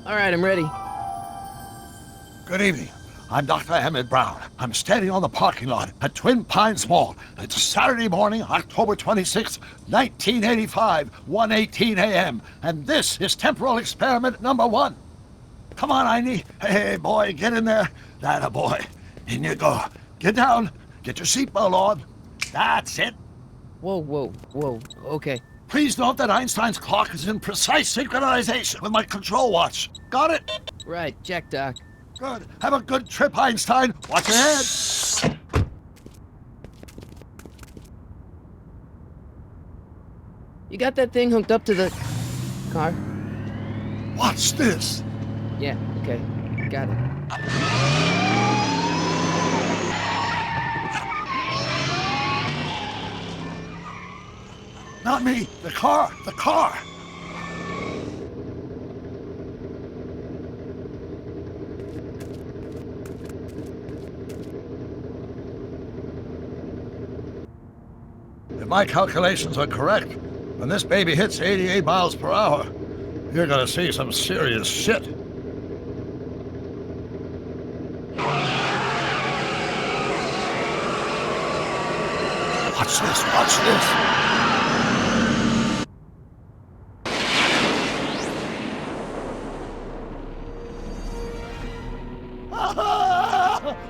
All right, I'm ready. Good evening. I'm Dr. Emmett Brown. I'm standing on the parking lot at Twin Pines Mall. It's Saturday morning, October 26, 1985, 1:18 a.m. And this is temporal experiment number 1. Come on, Einie. Hey, boy, get in there. That a boy. In you go. Get down. Get your seatbelt on. That's it. Whoa, okay. Please note that Einstein's clock is in precise synchronization with my control watch. Got it? Right, check, Doc. Good. Have a good trip, Einstein. Watch your head. You got that thing hooked up to the car? Watch this. Yeah, okay. Got it. Not me. The car. The car. If my calculations are correct, when this baby hits 88 miles per hour, you're gonna see some serious shit. Watch this, watch this.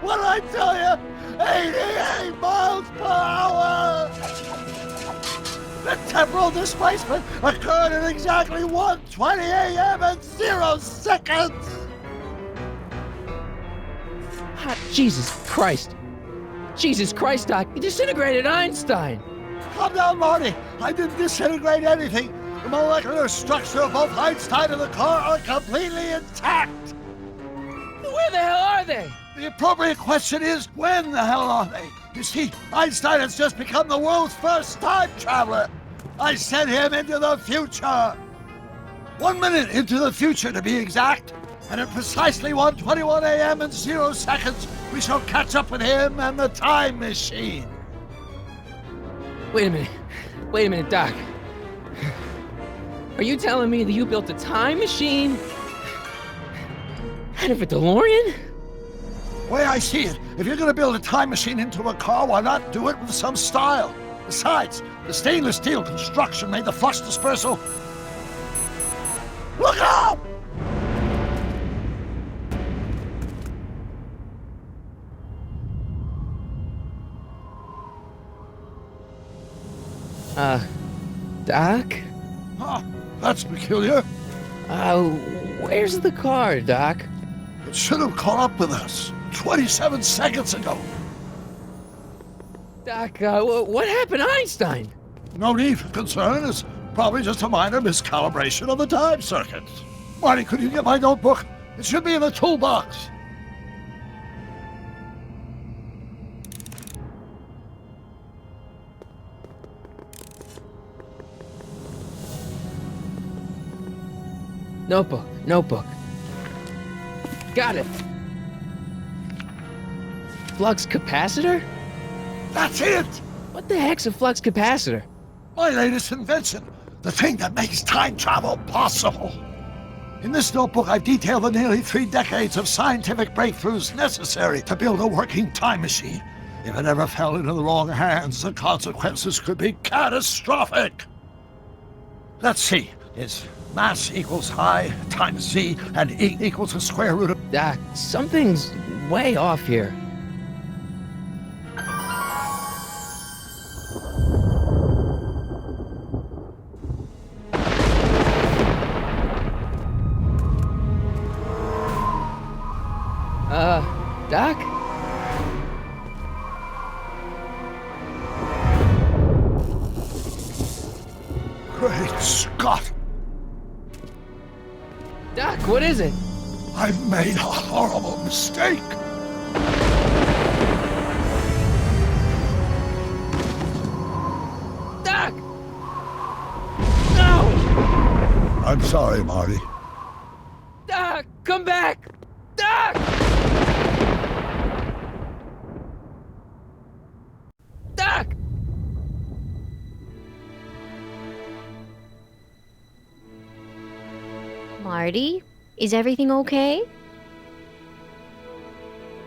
What did I tell you? 88 miles per hour! The temporal displacement occurred at exactly 1:20 a.m. and 0 seconds! Hot Jesus Christ. Jesus Christ, Doc. You disintegrated Einstein. Calm down, Marty. I didn't disintegrate anything. The molecular structure of both Einstein and the car are completely intact. Where the hell are they? The appropriate question is, when the hell are they? You see, Einstein has just become the world's first time traveler. I sent him into the future. 1 minute into the future, to be exact. And at precisely 1:21 a.m. and 0 seconds, we shall catch up with him and the time machine. Wait a minute, Doc. Are you telling me that you built a time machine out of a DeLorean? The way I see it, if you're going to build a time machine into a car, why not do it with some style? Besides, the stainless steel construction made the flux dispersal. Look out! Doc? Huh, that's peculiar. Where's the car, Doc? It should have caught up with us 27 seconds ago. Doc, what happened to Einstein? No need for concern. It's probably just a minor miscalibration of the time circuit. Marty, could you get my notebook? It should be in the toolbox. Notebook. Got it. Flux capacitor? That's it! What the heck's a flux capacitor? My latest invention. The thing that makes time travel possible. In this notebook, I've detailed the nearly 3 decades of scientific breakthroughs necessary to build a working time machine. If it ever fell into the wrong hands, the consequences could be catastrophic. Let's see. It's mass equals I times Z, and E equals the square root of... Doc, something's way off here. Doc? Great Scott! Doc, what is it? I've made a horrible mistake. Doc! No! I'm sorry, Marty. Doc, come back! Doc! Doc! Marty? Is everything okay?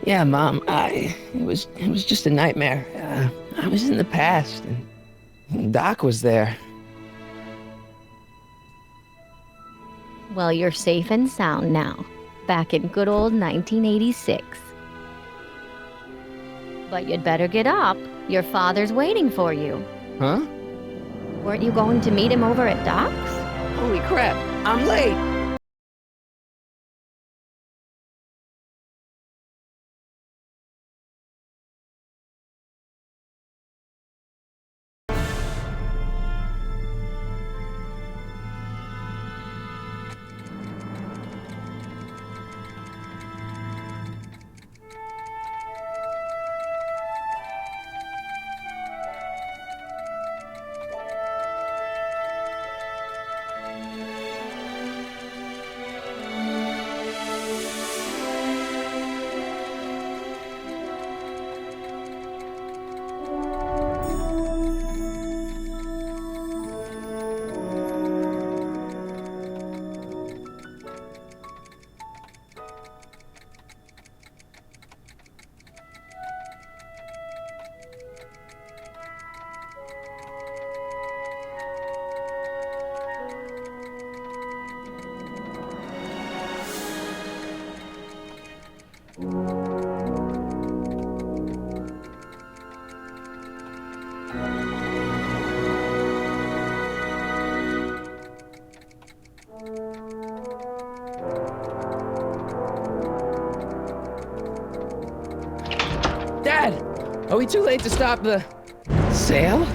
Yeah, Mom, it was just a nightmare. I was in the past, and Doc was there. Well, you're safe and sound now, back in good old 1986. But you'd better get up. Your father's waiting for you. Huh? Weren't you going to meet him over at Doc's? Holy crap, I'm late! Dad! Are we too late to stop the sale?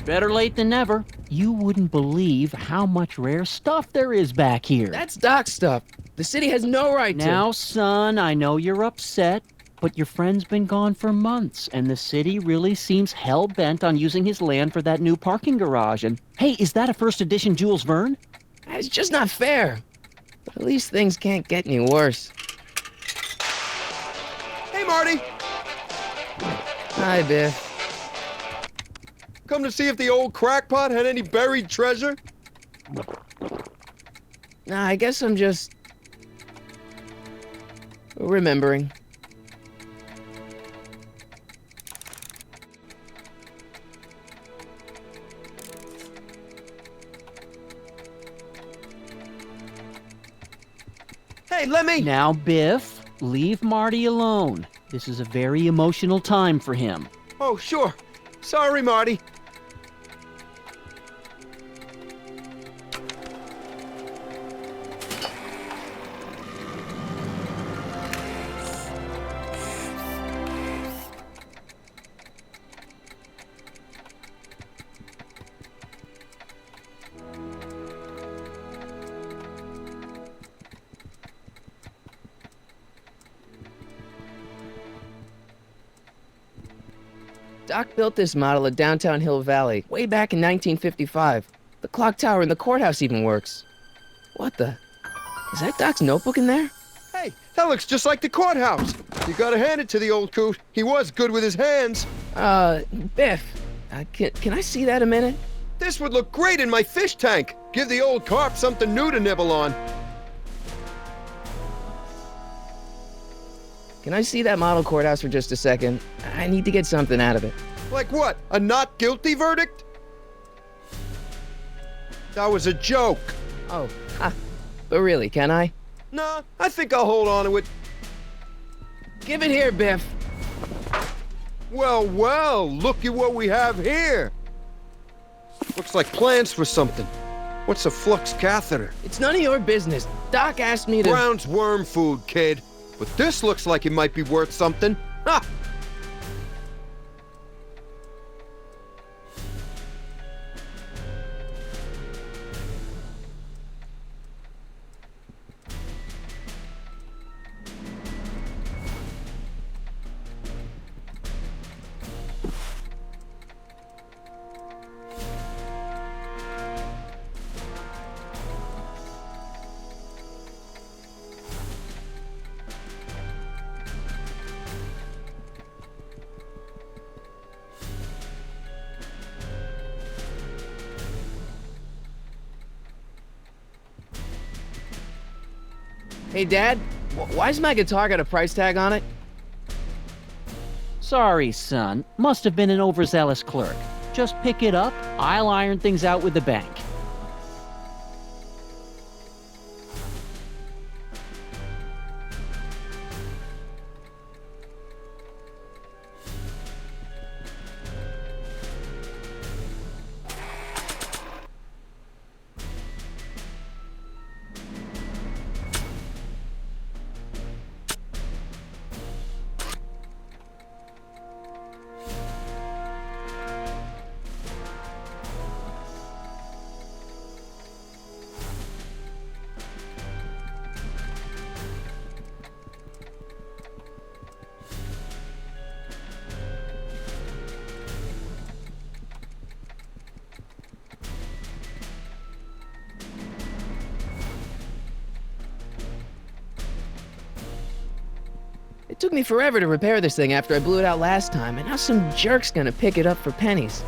Better late than never. You wouldn't believe how much rare stuff there is back here. That's Doc stuff. The city has no right to. Now, son, I know you're upset, but your friend's been gone for months, and the city really seems hell-bent on using his land for that new parking garage. And, hey, is that a first edition Jules Verne? It's just not fair. But at least things can't get any worse. Hey, Marty! Hi, Biff. Come to see if the old crackpot had any buried treasure? Nah, I guess I'm just remembering. Hey, let me... Now, Biff, leave Marty alone. This is a very emotional time for him. Oh, sure. Sorry, Marty. Doc built this model of downtown Hill Valley way back in 1955. The clock tower in the courthouse even works. What the? Is that Doc's notebook in there? Hey, that looks just like the courthouse. You gotta hand it to the old coot. He was good with his hands. Biff, can I see that a minute? This would look great in my fish tank. Give the old carp something new to nibble on. Can I see that model courthouse for just a second? I need to get something out of it. Like what? A not guilty verdict? That was a joke. Oh, but really, can I? Nah, I think I'll hold on to it. Give it here, Biff. Well, well, look at what we have here. Looks like plans for something. What's a flux catheter? It's none of your business. Doc asked me to... Brown's worm food, kid. But this looks like it might be worth something. Ha! Hey, Dad, why's my guitar got a price tag on it? Sorry, son. Must have been an overzealous clerk. Just pick it up. I'll iron things out with the bank. It took me forever to repair this thing after I blew it out last time, and now some jerk's gonna pick it up for pennies.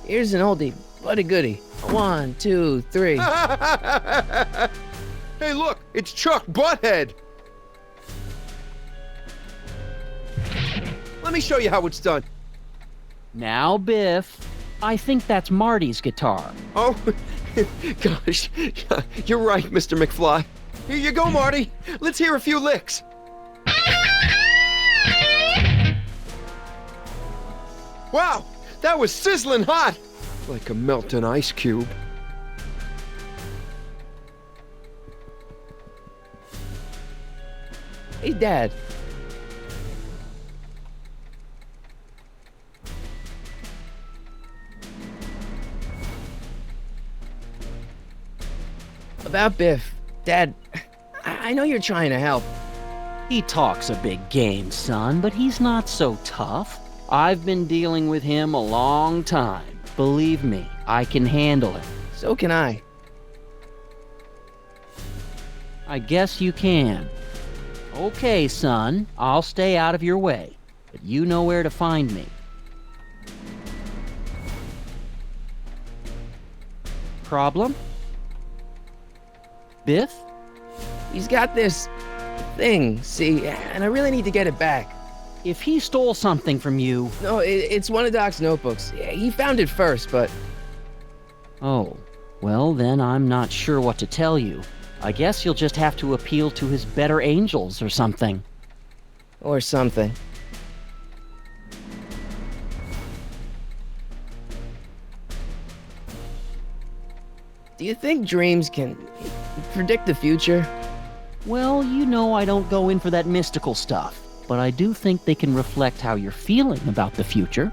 Here's an oldie, but a goodie. 1, 2, 3. Hey, look, it's Chuck Butthead. Let me show you how it's done. Now, Biff, I think that's Marty's guitar. Oh, gosh, you're right, Mr. McFly. Here you go, Marty. Let's hear a few licks. Wow, that was sizzling hot, like a melting ice cube. Hey, Dad. About Biff. Dad, I know you're trying to help. He talks a big game, son, but he's not so tough. I've been dealing with him a long time. Believe me, I can handle it. So can I. I guess you can. Okay, son, I'll stay out of your way, but you know where to find me. Problem? Biff? He's got this thing, see, and I really need to get it back. If he stole something from you... No, it's one of Doc's notebooks. Yeah, he found it first, but... Oh, well then I'm not sure what to tell you. I guess you'll just have to appeal to his better angels or something. Or something. Do you think dreams can predict the future? Well, you know I don't go in for that mystical stuff, but I do think they can reflect how you're feeling about the future.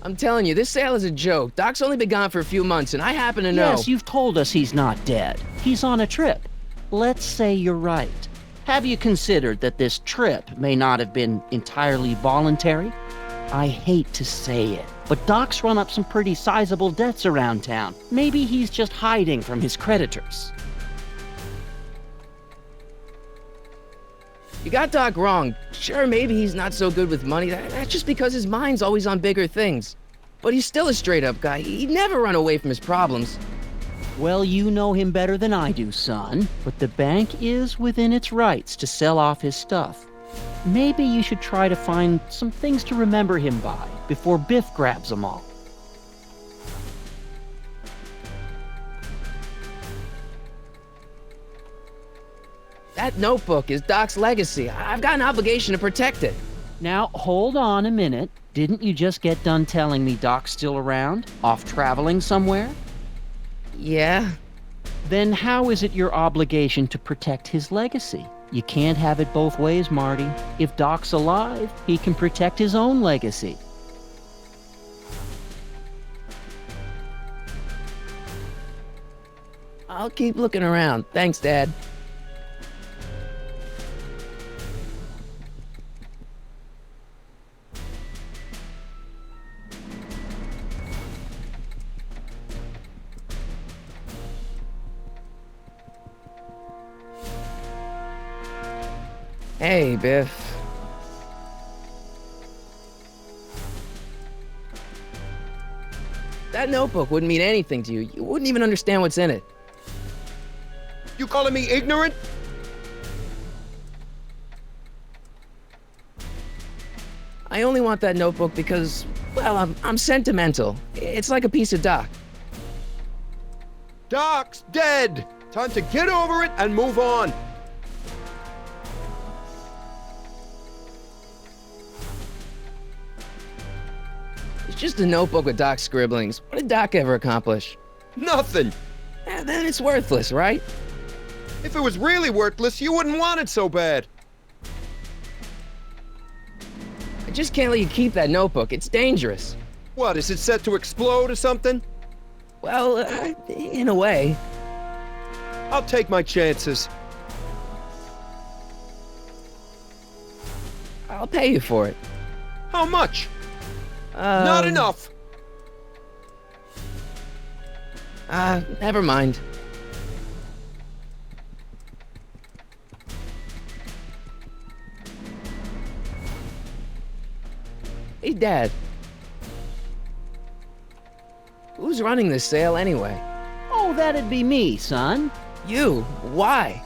I'm telling you, this sale is a joke. Doc's only been gone for a few months, and I happen to know... Yes, you've told us he's not dead. He's on a trip. Let's say you're right. Have you considered that this trip may not have been entirely voluntary? I hate to say it, but Doc's run up some pretty sizable debts around town. Maybe he's just hiding from his creditors. You got Doc wrong. Sure, maybe he's not so good with money. That's just because his mind's always on bigger things. But he's still a straight-up guy. He'd never run away from his problems. Well, you know him better than I do, son, but the bank is within its rights to sell off his stuff. Maybe you should try to find some things to remember him by before Biff grabs them all. That notebook is Doc's legacy. I've got an obligation to protect it. Now, hold on a minute. Didn't you just get done telling me Doc's still around? Off traveling somewhere? Yeah? Then how is it your obligation to protect his legacy? You can't have it both ways, Marty. If Doc's alive, he can protect his own legacy. I'll keep looking around. Thanks, Dad. Hey, Biff. That notebook wouldn't mean anything to you. You wouldn't even understand what's in it. You calling me ignorant? I only want that notebook because, well, I'm sentimental. It's like a piece of Doc. Doc's dead! Time to get over it and move on. It's just a notebook with Doc's scribblings. What did Doc ever accomplish? Nothing! Then it's worthless, right? If it was really worthless, you wouldn't want it so bad. I just can't let you keep that notebook. It's dangerous. What, is it set to explode or something? Well, in a way. I'll take my chances. I'll pay you for it. How much? Not enough! Never mind. Hey, Dad. Who's running this sale anyway? Oh, that'd be me, son. You? Why?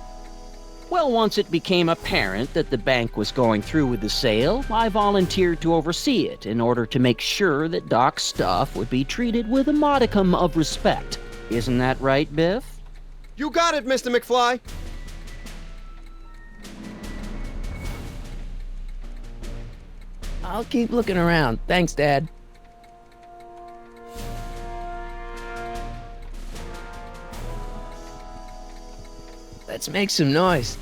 Well, once it became apparent that the bank was going through with the sale, I volunteered to oversee it in order to make sure that Doc's stuff would be treated with a modicum of respect. Isn't that right, Biff? You got it, Mr. McFly. I'll keep looking around. Thanks, Dad. Let's make some noise.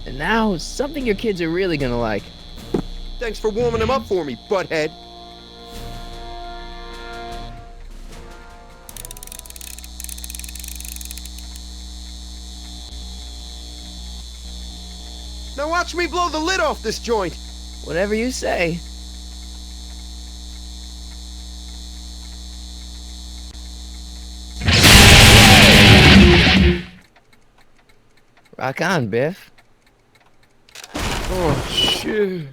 And now, something your kids are really gonna like. Thanks for warming him up for me, butthead. Now watch me blow the lid off this joint. Whatever you say. Rock on, Biff. Oh, shit.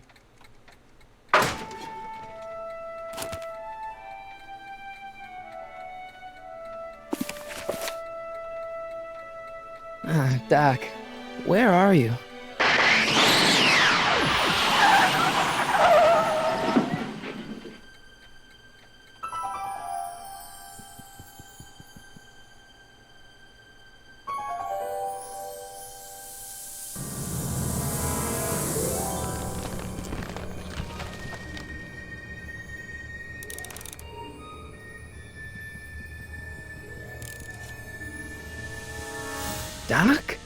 Doc, where are you? Doc?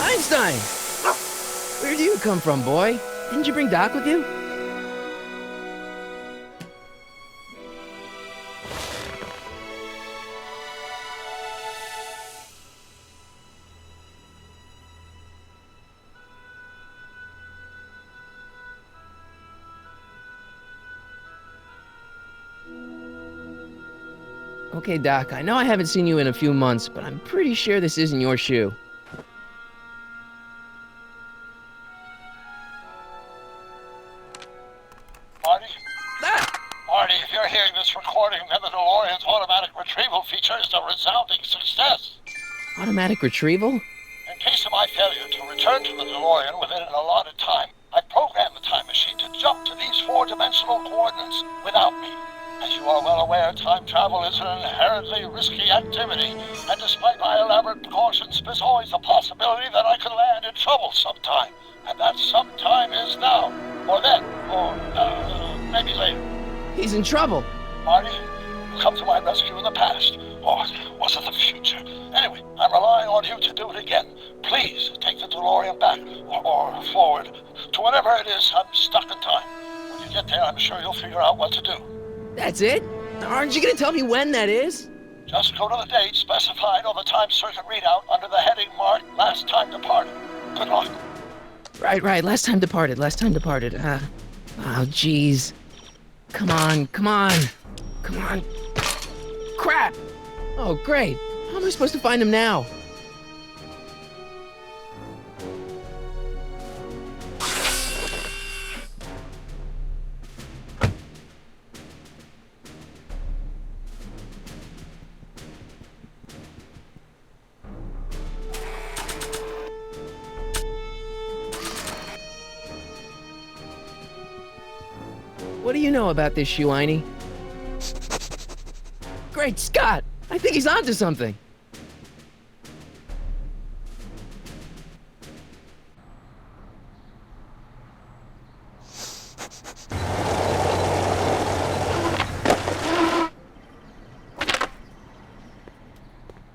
Einstein! Where do you come from, boy? Didn't you bring Doc with you? Okay, Doc, I know I haven't seen you in a few months, but I'm pretty sure this isn't your shoe. Marty? Ah! Marty, if you're hearing this recording, then the DeLorean's automatic retrieval feature is a resounding success. Automatic retrieval? In case of my failure to return to the DeLorean within an allotted time, I programmed the time machine to jump to these four-dimensional coordinates without me. As you are well aware, time travel is an inherently risky activity, and despite my elaborate precautions, there's always the possibility that I could land in trouble sometime. And that sometime is now, or then, or maybe later. He's in trouble. Marty, you come to my rescue in the past, or was it the future? Anyway, I'm relying on you to do it again. Please take the DeLorean back, or forward, to whenever it is I'm stuck in time. When you get there, I'm sure you'll figure out what to do. That's it? Aren't you gonna tell me when that is? Just go to the date specified on the time circuit readout under the heading marked Last Time Departed. Good luck. Right. Last time departed. Oh, jeez. Come on. Crap! Oh, great. How am I supposed to find him now? What do you know about this shoe, Einie? Great Scott! I think he's onto something.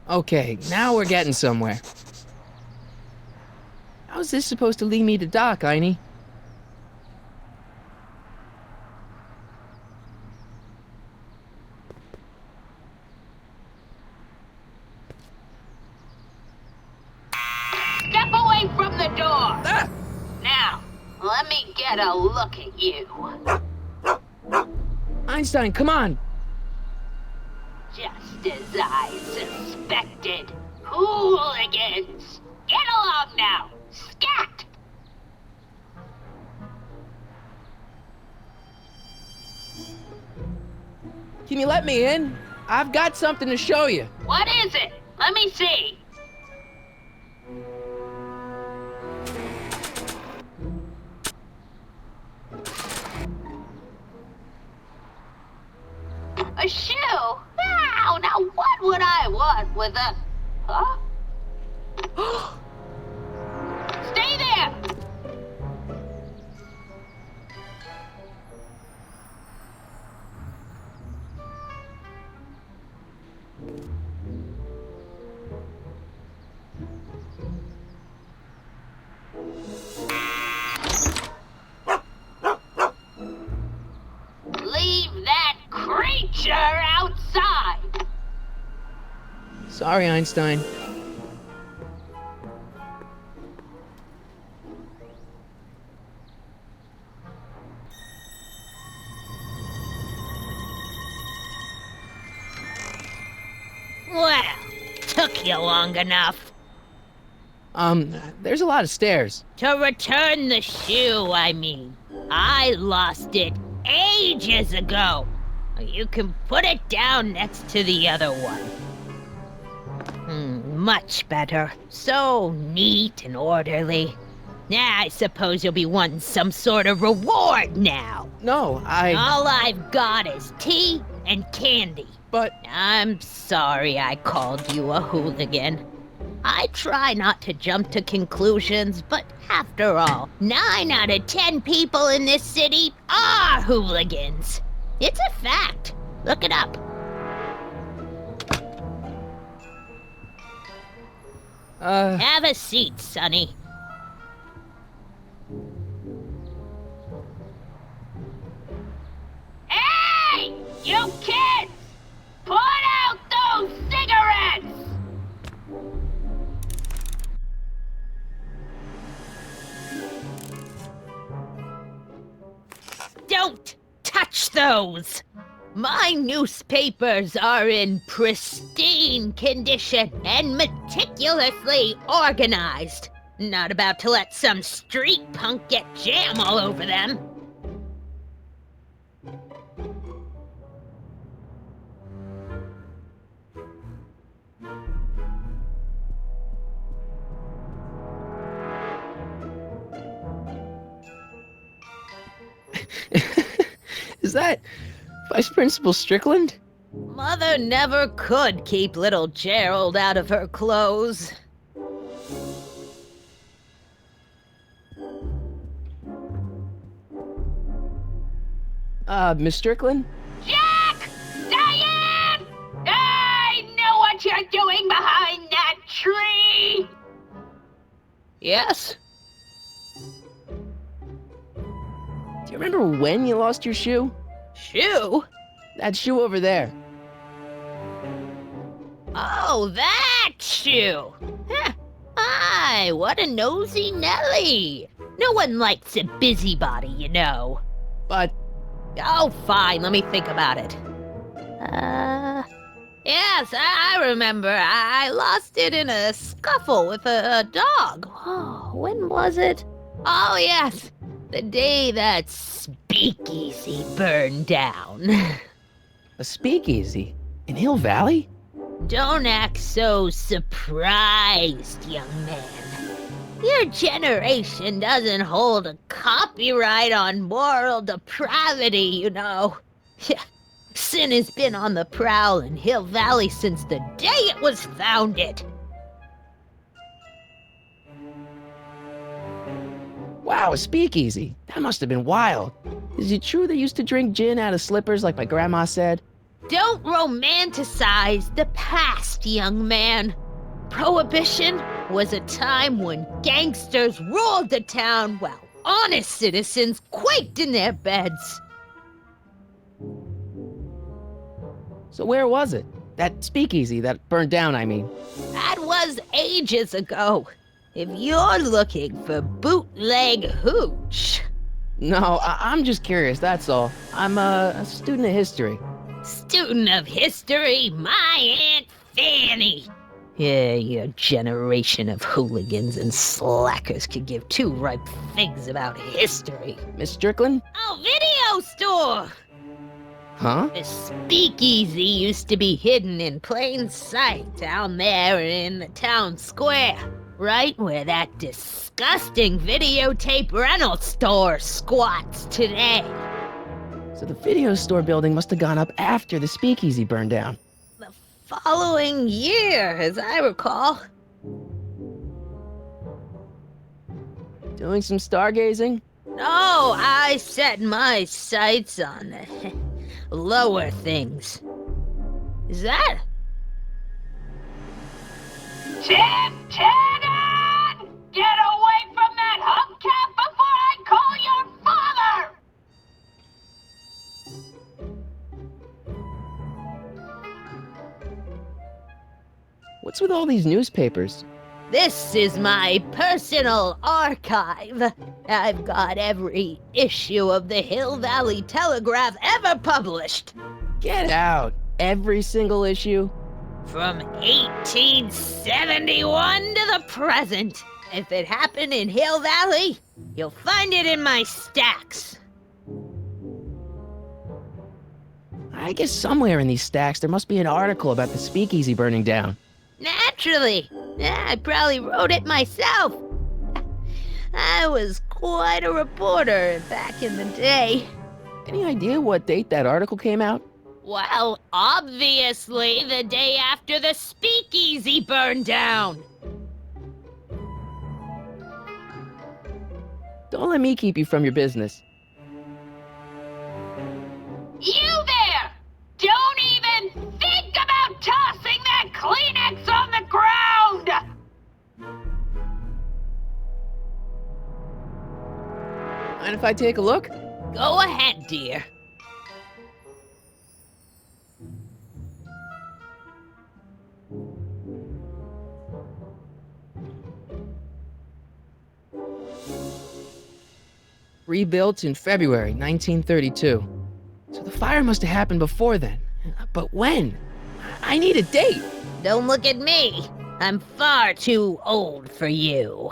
Okay, now we're getting somewhere. How's this supposed to lead me to Doc, Einie? Step away from the door! Ah! Now, let me get a look at you. Einstein, come on! Just as I suspected. Hooligans! Get along now! Scat! Can you let me in? I've got something to show you. What is it? Let me see. A shoe? Now what would I want with a... Huh? Stay there! Leave that creature outside! Sorry, Einstein. Well, took you long enough. There's a lot of stairs. To return the shoe, I mean. I lost it ages ago. You can put it down next to the other one. Much better. So neat and orderly. I suppose you'll be wanting some sort of reward now. No, All I've got is tea and candy. But... I'm sorry I called you a hooligan. I try not to jump to conclusions, but after all, 9 out of 10 people in this city are hooligans. It's a fact. Look it up. Have a seat, Sonny. Hey! You kids! Put out those cigarettes! Don't touch those! My newspapers are in pristine condition and meticulously organized. Not about to let some street punk get jam all over them. Was that Vice Principal Strickland? Mother never could keep little Gerald out of her clothes. Miss Strickland? Jack! Diane! I know what you're doing behind that tree! Yes? Do you remember when you lost your shoe? Shoe? That shoe over there. Oh, that shoe! Huh. Aye, what a nosy Nelly! No one likes a busybody, you know. But Oh, fine, let me think about it. Yes, I remember. I lost it in a scuffle with a dog. Oh, when was it? Oh, yes, the day that speakeasy burned down. a speakeasy in Hill Valley? Don't act so surprised, young man. Your generation doesn't hold a copyright on moral depravity, you know. Sin has been on the prowl in Hill Valley since the day it was founded. Wow, a speakeasy. That must have been wild. Is it true they used to drink gin out of slippers like my grandma said? Don't romanticize the past, young man. Prohibition was a time when gangsters ruled the town while honest citizens quaked in their beds. So where was it? That speakeasy that burned down, I mean. That was ages ago. If you're looking for bootleg hooch. No, I'm just curious, that's all. I'm a student of history. Student of history, my Aunt Fanny. Yeah, your generation of hooligans and slackers could give two ripe figs about history. Miss Strickland? Oh, video store! Huh? The speakeasy used to be hidden in plain sight down there in the town square, right where that disgusting videotape rental store squats today. So the video store building must have gone up after the speakeasy burned down. The following year, as I recall. Doing some stargazing? No, I set my sights on the lower things. Is that? Kid Tannen! Get away from that hubcap before I call your father! What's with all these newspapers? This is my personal archive. I've got every issue of the Hill Valley Telegraph ever published. Get out! Every single issue? From 1871 to the present. If it happened in Hill Valley, you'll find it in my stacks. I guess somewhere in these stacks there must be an article about the speakeasy burning down. Naturally. Yeah, I probably wrote it myself. I was quite a reporter back in the day. Any idea what date that article came out? Well, obviously the day after the speakeasy burned down. Don't let me keep you from your business. You there! Don't even think about tossing that Kleenex on the ground! Mind if I take a look? Go ahead, dear. Rebuilt in February 1932. So the fire must have happened before then. But when? I need a date. Don't look at me. I'm far too old for you.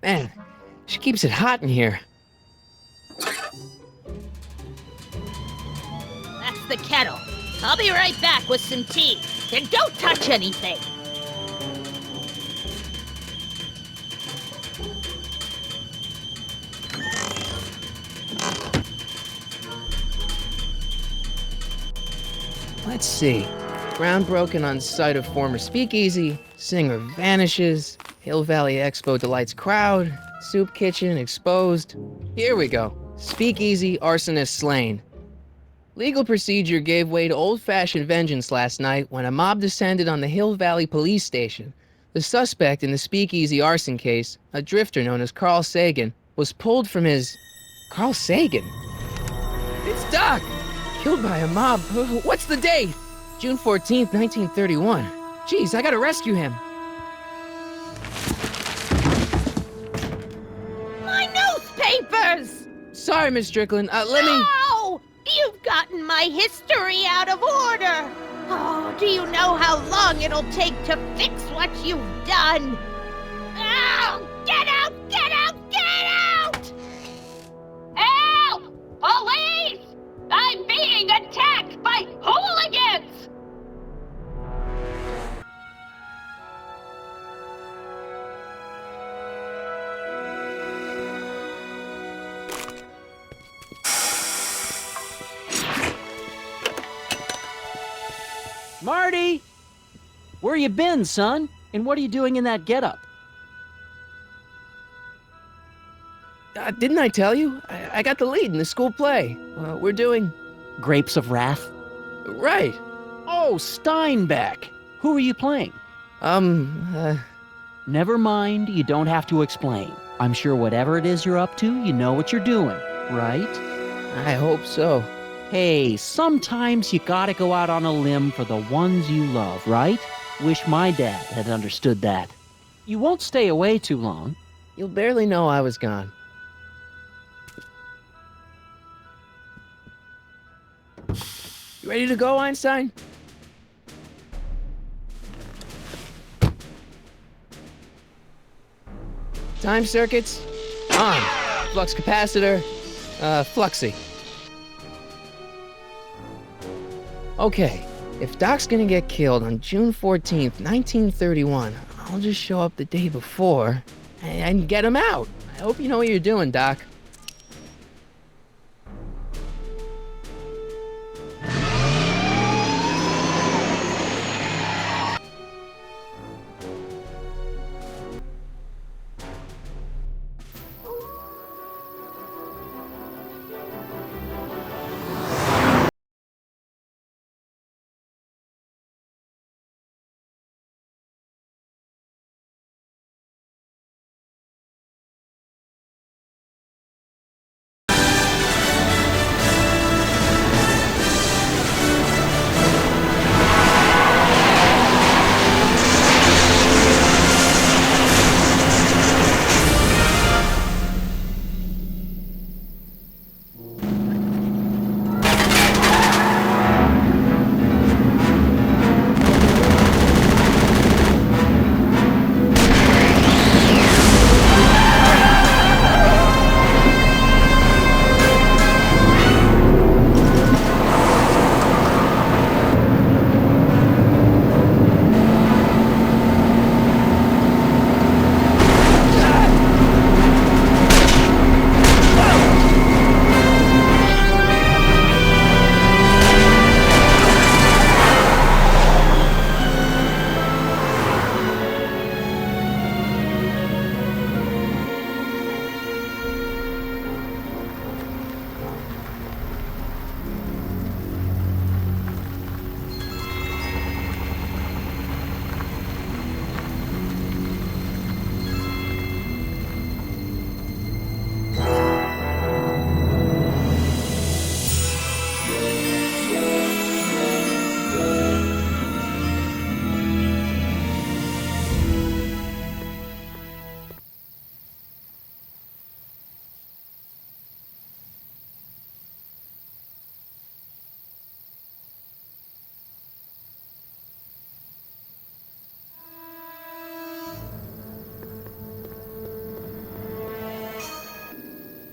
Man, she keeps it hot in here. That's the kettle. I'll be right back with some tea. And don't touch anything. Let's see. Ground broken on site of former speakeasy, singer vanishes, Hill Valley Expo delights crowd, soup kitchen exposed. Here we go. Speakeasy arsonist slain. Legal procedure gave way to old-fashioned vengeance last night when a mob descended on the Hill Valley police station. The suspect in the speakeasy arson case, a drifter known as Carl Sagan, was pulled from his... Carl Sagan? It's Doc! Killed by a mob. What's the date? June 14th, 1931. Jeez, I gotta rescue him. My newspapers! Sorry, Miss Strickland. Let me... No! You've gotten my history out of order! Oh, do you know how long it'll take to fix what you've done? Oh, get out! Get out! Get out! Help! Police! I'm being attacked by hooligans! Marty! Where you been, son? And what are you doing in that getup? Didn't I tell you? I got the lead in the school play. We're doing... Grapes of Wrath? Right. Oh, Steinbeck! Who are you playing? Never mind, you don't have to explain. I'm sure whatever it is you're up to, you know what you're doing, right? I hope so. Hey, sometimes you gotta go out on a limb for the ones you love, right? Wish my dad had understood that. You won't stay away too long. You'll barely know I was gone. You ready to go, Einstein? Time circuits, on. Flux capacitor, fluxy. Okay, if Doc's gonna get killed on June 14th, 1931, I'll just show up the day before and get him out. I hope you know what you're doing, Doc.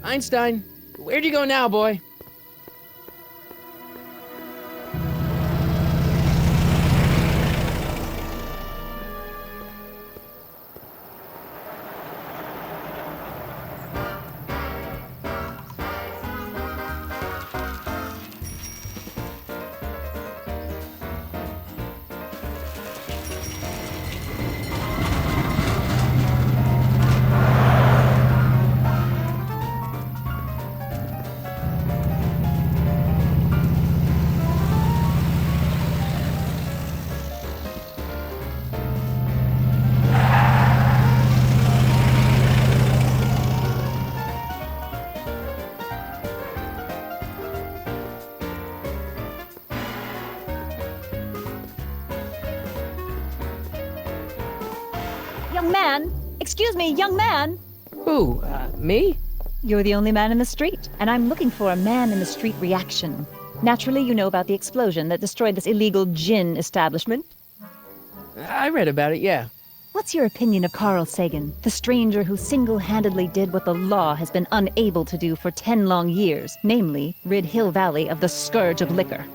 Einstein, where'd you go now, boy? Young man! Excuse me, young man! Who, me? You're the only man in the street, and I'm looking for a man-in-the-street reaction. Naturally, you know about the explosion that destroyed this illegal gin establishment. I read about it, yeah. What's your opinion of Carl Sagan, the stranger who single-handedly did what the law has been unable to do for 10 long years, namely, rid Hill Valley of the scourge of liquor?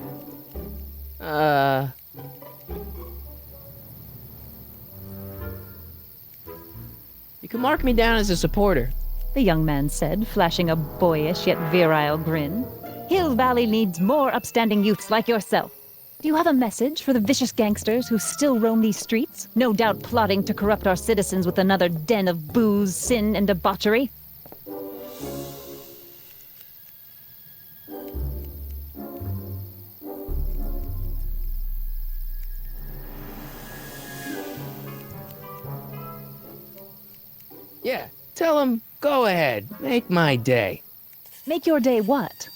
You can mark me down as a supporter. The young man said, flashing a boyish yet virile grin. Hill Valley needs more upstanding youths like yourself. Do you have a message for the vicious gangsters who still roam these streets, no doubt plotting to corrupt our citizens with another den of booze, sin, and debauchery? Yeah, tell him, go ahead, make my day. Make your day what?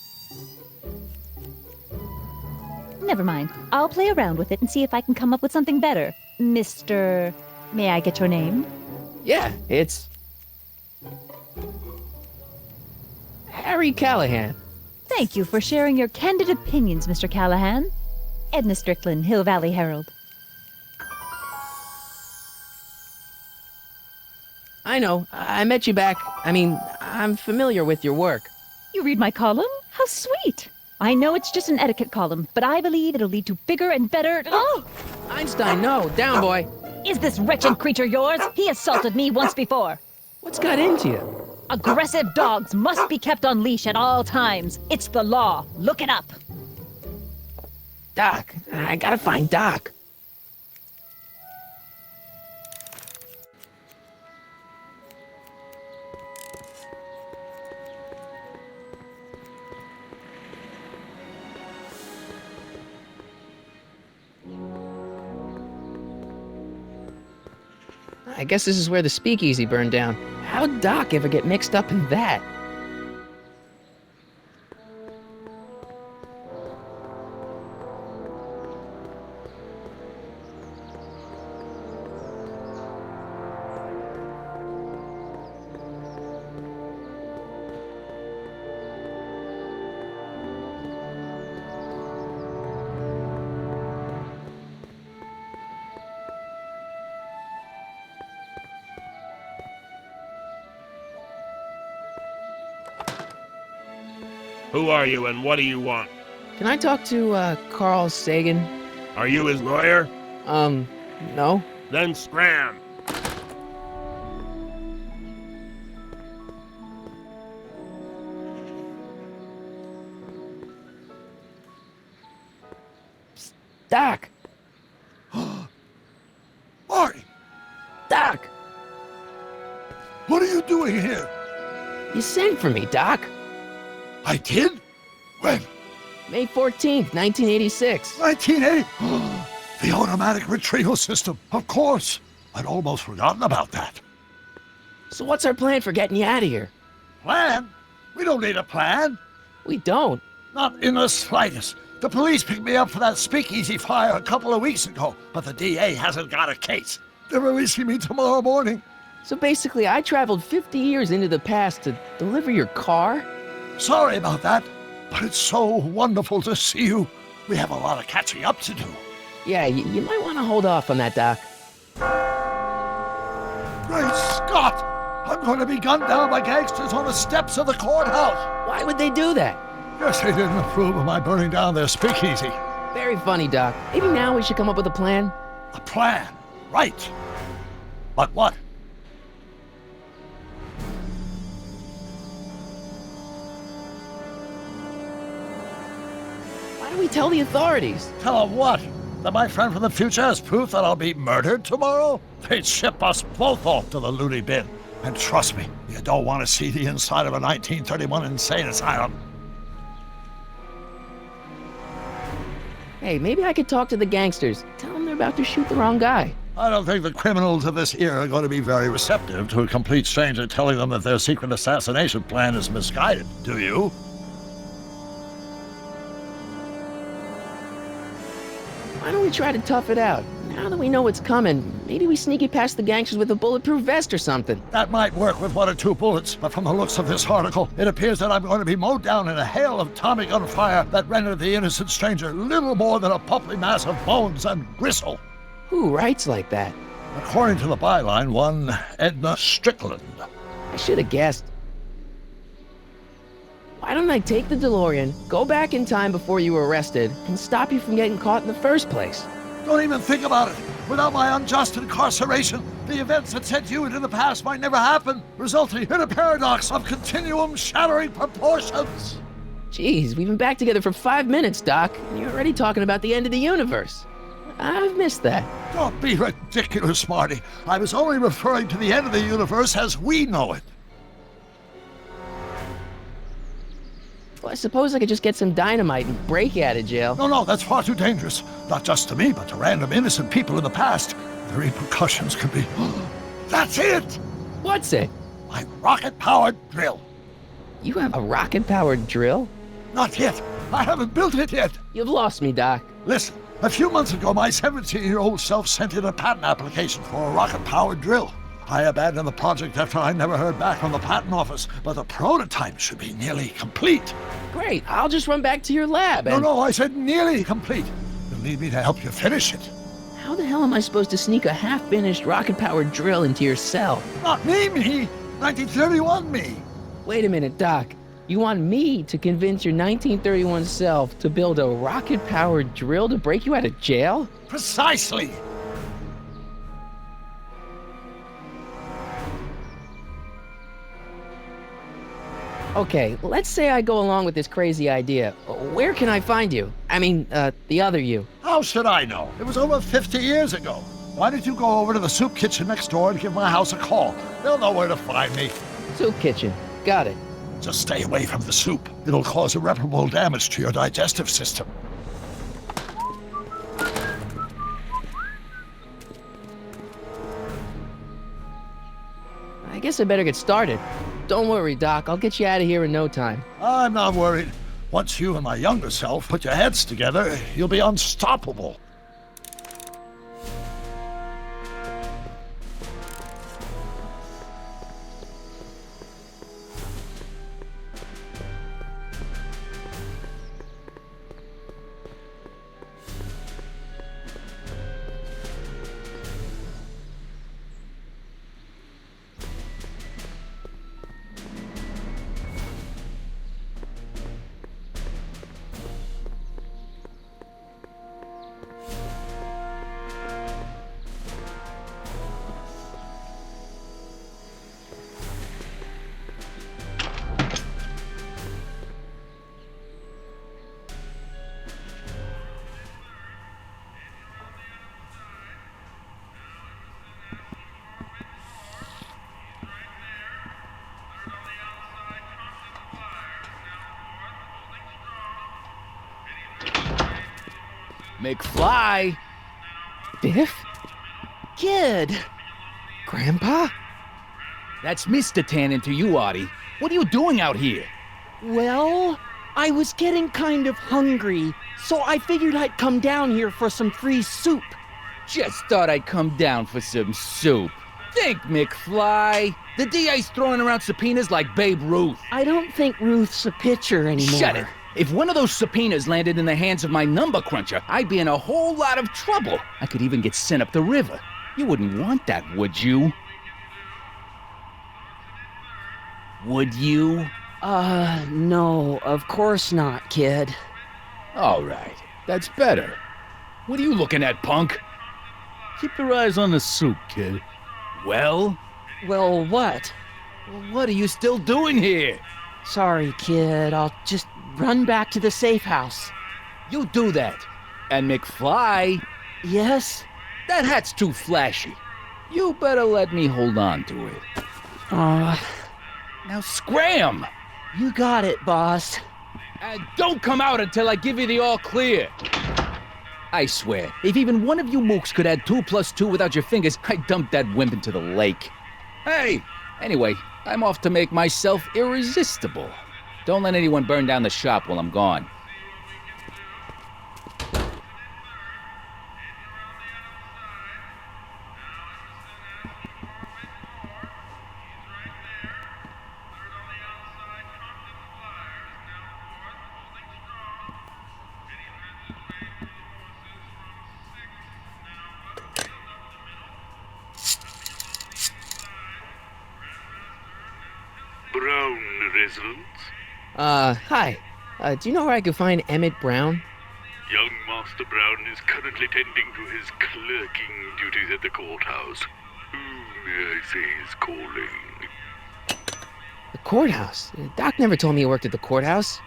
Never mind. I'll play around with it and see if I can come up with something better. Mr. May I get your name? Yeah, it's... Harry Callahan. Thank you for sharing your candid opinions, Mr. Callahan. Edna Strickland, Hill Valley Herald. I know, I met you back. I'm familiar with your work. You read my column? How sweet! I know it's just an etiquette column, but I believe it'll lead to bigger and better... Oh! Einstein, no, down, boy. Is this wretched creature yours? He assaulted me once before. What's got into you? Aggressive dogs must be kept on leash at all times. It's the law. Look it up. Doc, I gotta find Doc. I guess this is where the speakeasy burned down. How'd Doc ever get mixed up in that? Who are you and what do you want? Can I talk to, Carl Sagan? Are you his lawyer? No. Then scram! Doc! Marty, Doc! what are you doing here? You sent for me, Doc. I did? When? May 14th, 1986. 1980? The automatic retrieval system, of course. I'd almost forgotten about that. So what's our plan for getting you out of here? Plan? We don't need a plan. We don't. Not in the slightest. The police picked me up for that speakeasy fire a couple of weeks ago, but the DA hasn't got a case. They're releasing me tomorrow morning. So basically, I traveled 50 years into the past to deliver your car? Sorry about that, but it's so wonderful to see you. We have a lot of catching up to do. Yeah, you might want to hold off on that, Doc. Great Scott! I'm going to be gunned down by gangsters on the steps of the courthouse. Why would they do that? Guess they didn't approve of my burning down their speakeasy. Very funny, Doc. Maybe now we should come up with a plan. A plan, right. But what? Why don't we tell the authorities? Tell them what? That my friend from the future has proof that I'll be murdered tomorrow? They'd ship us both off to the loony bin. And trust me, you don't want to see the inside of a 1931 insane asylum. Hey, maybe I could talk to the gangsters. Tell them they're about to shoot the wrong guy. I don't think the criminals of this era are going to be very receptive to a complete stranger telling them that their secret assassination plan is misguided, do you? Why don't we try to tough it out? Now that we know what's coming, maybe we sneak it past the gangsters with a bulletproof vest or something. That might work with 1 or 2 bullets, but from the looks of this article, it appears that I'm going to be mowed down in a hail of Tommy gun fire that rendered the innocent stranger little more than a puppy mass of bones and gristle. Who writes like that? According to the byline, one Edna Strickland. I should have guessed. Why don't I take the DeLorean, go back in time before you were arrested, and stop you from getting caught in the first place? Don't even think about it. Without my unjust incarceration, the events that sent you into the past might never happen, resulting in a paradox of continuum-shattering proportions. Jeez, we've been back together for 5 minutes, Doc, and you're already talking about the end of the universe. I've missed that. Don't be ridiculous, Marty. I was only referring to the end of the universe as we know it. Well, I suppose I could just get some dynamite and break you out of jail. No, that's far too dangerous. Not just to me, but to random innocent people in the past. The repercussions could be... That's it! What's it? My rocket-powered drill. You have a rocket-powered drill? Not yet. I haven't built it yet. You've lost me, Doc. Listen, a few months ago, my 17-year-old self sent in a patent application for a rocket-powered drill. I abandoned the project after I never heard back from the patent office, but the prototype should be nearly complete. Great, I'll just run back to your lab and... No, I said nearly complete. You'll need me to help you finish it. How the hell am I supposed to sneak a half-finished rocket-powered drill into your cell? Not me! 1931 me! Wait a minute, Doc. You want me to convince your 1931 self to build a rocket-powered drill to break you out of jail? Precisely! Okay, let's say I go along with this crazy idea. Where can I find you? I mean, the other you. How should I know? It was over 50 years ago. Why don't you go over to the soup kitchen next door and give my house a call? They'll know where to find me. Soup kitchen. Got it. Just stay away from the soup. It'll cause irreparable damage to your digestive system. I guess I better get started. Don't worry, Doc. I'll get you out of here in no time. I'm not worried. Once you and my younger self put your heads together, you'll be unstoppable. McFly? Biff? Kid! Grandpa? That's Mr. Tannen to you, Artie. What are you doing out here? Well, I was getting kind of hungry, so I figured I'd come down here for some free soup. Just thought I'd come down for some soup. Think, McFly. The DA's throwing around subpoenas like Babe Ruth. I don't think Ruth's a pitcher anymore. Shut it. If one of those subpoenas landed in the hands of my number cruncher, I'd be in a whole lot of trouble. I could even get sent up the river. You wouldn't want that, would you? would you? No, of course not, kid. All right, that's better. What are you looking at, punk? Keep your eyes on the soup, kid. Well, Well, what? what are you still doing here? Sorry, kid. I'll just run back to the safe house. You do that. And McFly, Yes? that hat's too flashy. You better let me hold on to it. Now scram! You got it, boss. And don't come out until I give you the all clear. I swear, if even one of you mooks could add 2 plus 2 without your fingers, I'd dump that wimp into the lake. Hey! Anyway, I'm off to make myself irresistible. Don't let anyone burn down the shop while I'm gone. Brown residence? Hi. Do you know where I could find Emmett Brown? Young Master Brown is currently tending to his clerking duties at the courthouse. Who may I say is calling? The courthouse? Doc never told me he worked at the courthouse.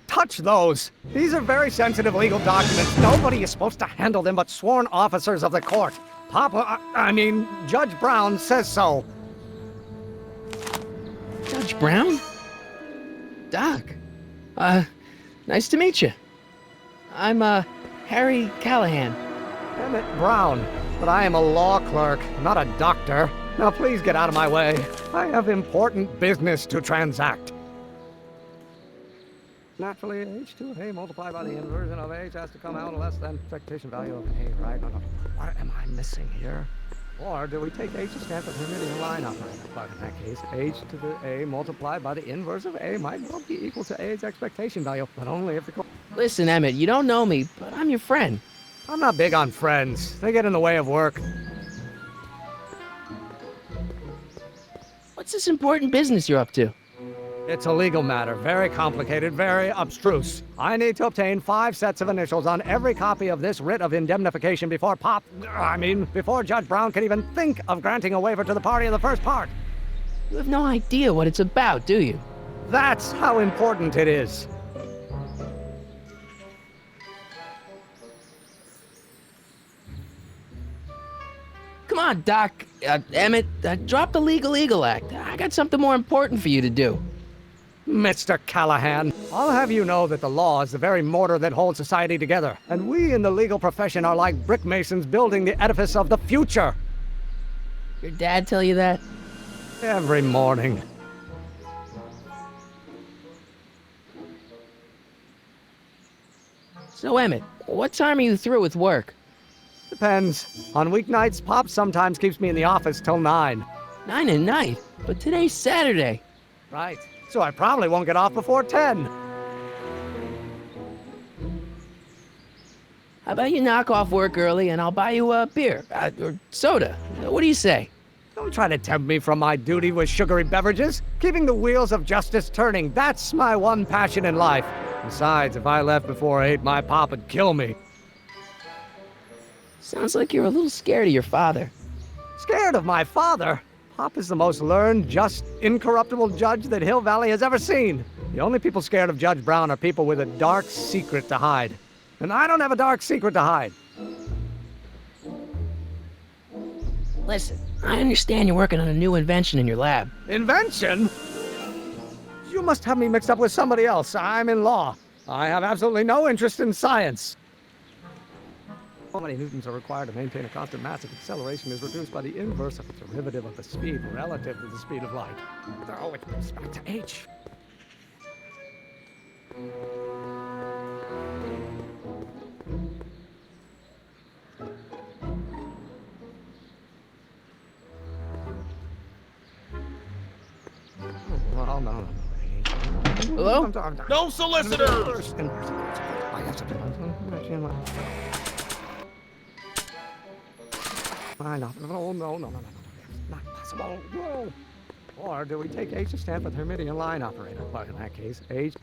Touch those. These are very sensitive legal documents. Nobody is supposed to handle them but sworn officers of the court. Judge Brown says so. Judge Brown? Doc. Nice to meet you. I'm, Harry Callahan. Emmett Brown. But I am a law clerk, not a doctor. Now please get out of my way. I have important business to transact. Naturally, h2a multiplied by the inversion of h has to come out less than expectation value of a, right? No. What am I missing here? Or do we take h to stand for the Hermitian line operator? But in that case, h to the a multiplied by the inverse of a might well be equal to a's expectation value, but only if the... Listen, Emmett, you don't know me, but I'm your friend. I'm not big on friends. They get in the way of work. What's this important business you're up to? It's a legal matter, very complicated, very abstruse. I need to obtain 5 sets of initials on every copy of this writ of indemnification before before Judge Brown can even think of granting a waiver to the party in the first part. You have no idea what it's about, do you? That's how important it is. Come on, Doc. Emmett, drop the Legal Eagle Act. I got something more important for you to do. Mr. Callahan, I'll have you know that the law is the very mortar that holds society together, and we in the legal profession are like brick masons building the edifice of the future. Your dad tell you that? Every morning. So, Emmett, what time are you through with work? Depends. On weeknights, Pop sometimes keeps me in the office till 9. 9 at night? But today's Saturday. Right. So I probably won't get off before 10. How about you knock off work early and I'll buy you a beer, or soda. What do you say? Don't try to tempt me from my duty with sugary beverages. Keeping the wheels of justice turning, that's my one passion in life. Besides, if I left before 8, my pop would kill me. Sounds like you're a little scared of your father. Scared of my father? Pop is the most learned, just, incorruptible judge that Hill Valley has ever seen. The only people scared of Judge Brown are people with a dark secret to hide. And I don't have a dark secret to hide. Listen, I understand you're working on a new invention in your lab. Invention? You must have me mixed up with somebody else. I'm in law. I have absolutely no interest in science. How many newtons are required to maintain a constant mass if acceleration is reduced by the inverse of the derivative of the speed relative to the speed of light? Oh, it goes back to h. Well, no. Hello? No solicitors! No. Not possible. No. Or do we take H to stand for the Hermitian line operator? But in that case, H...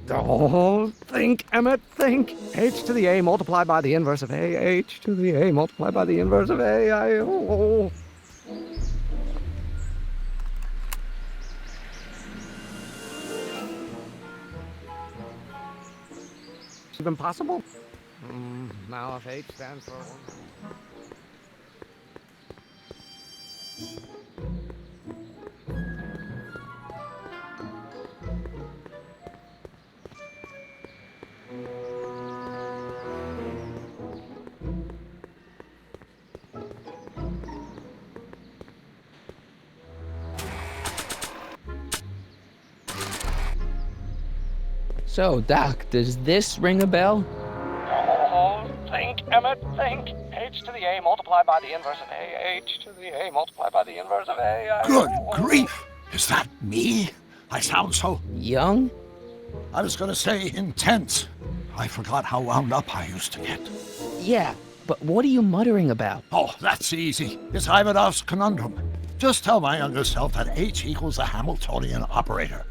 Don't think, Emmett, think. H to the A multiplied by the inverse of A. H to the A multiplied by the inverse of A. Even possible? Now if H stands for... So, Doc, does this ring a bell? Oh, think, Emmett, think. H to the A multiplied by the inverse of A. H to the A multiplied by the inverse of A. Good grief! Is that me? I sound so... Young? I was gonna say intense. I forgot how wound up I used to get. Yeah, but what are you muttering about? Oh, that's easy. It's Ivanov's conundrum. Just tell my younger self that H equals a Hamiltonian operator.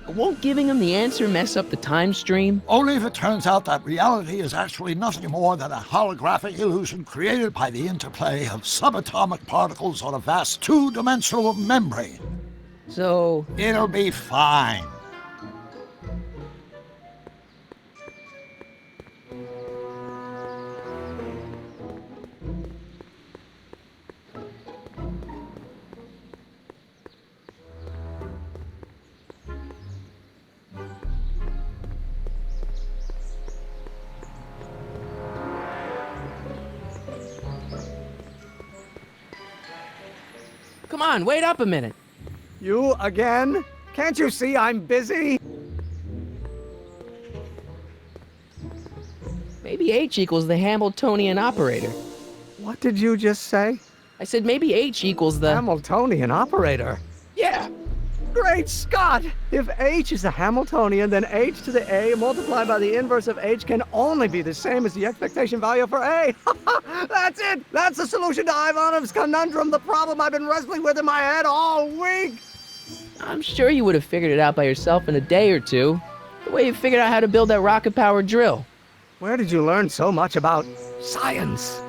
Won't giving him the answer mess up the time stream? Only if it turns out that reality is actually nothing more than a holographic illusion created by the interplay of subatomic particles on a vast two-dimensional membrane. So... It'll be fine. Come on, wait up a minute. You again? Can't you see I'm busy? Maybe H equals the Hamiltonian operator. What did you just say? I said maybe H equals the... Hamiltonian operator? Yeah! Great Scott! If H is a Hamiltonian, then H to the A multiplied by the inverse of H can only be the same as the expectation value for A. That's it! That's the solution to Ivanov's conundrum, the problem I've been wrestling with in my head all week! I'm sure you would have figured it out by yourself in a day or two. The way you figured out how to build that rocket-powered drill. Where did you learn so much about science?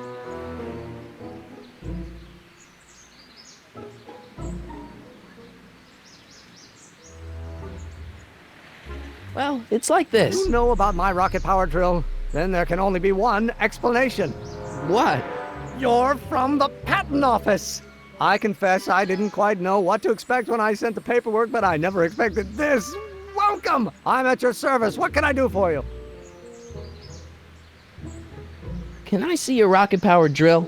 Well, it's like this. You know about my rocket power drill? Then there can only be one explanation. What? You're from the patent office. I confess I didn't quite know what to expect when I sent the paperwork, but I never expected this. Welcome! I'm at your service. What can I do for you? Can I see your rocket-powered drill?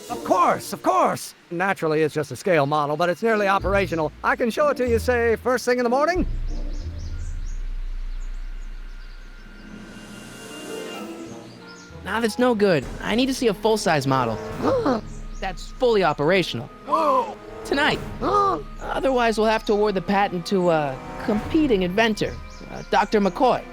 Of course. Naturally, it's just a scale model, but it's nearly operational. I can show it to you, say, first thing in the morning. Nah, that's no good. I need to see a full-size model. That's fully operational. Tonight. Otherwise, we'll have to award the patent to a competing inventor, Dr. McCoy.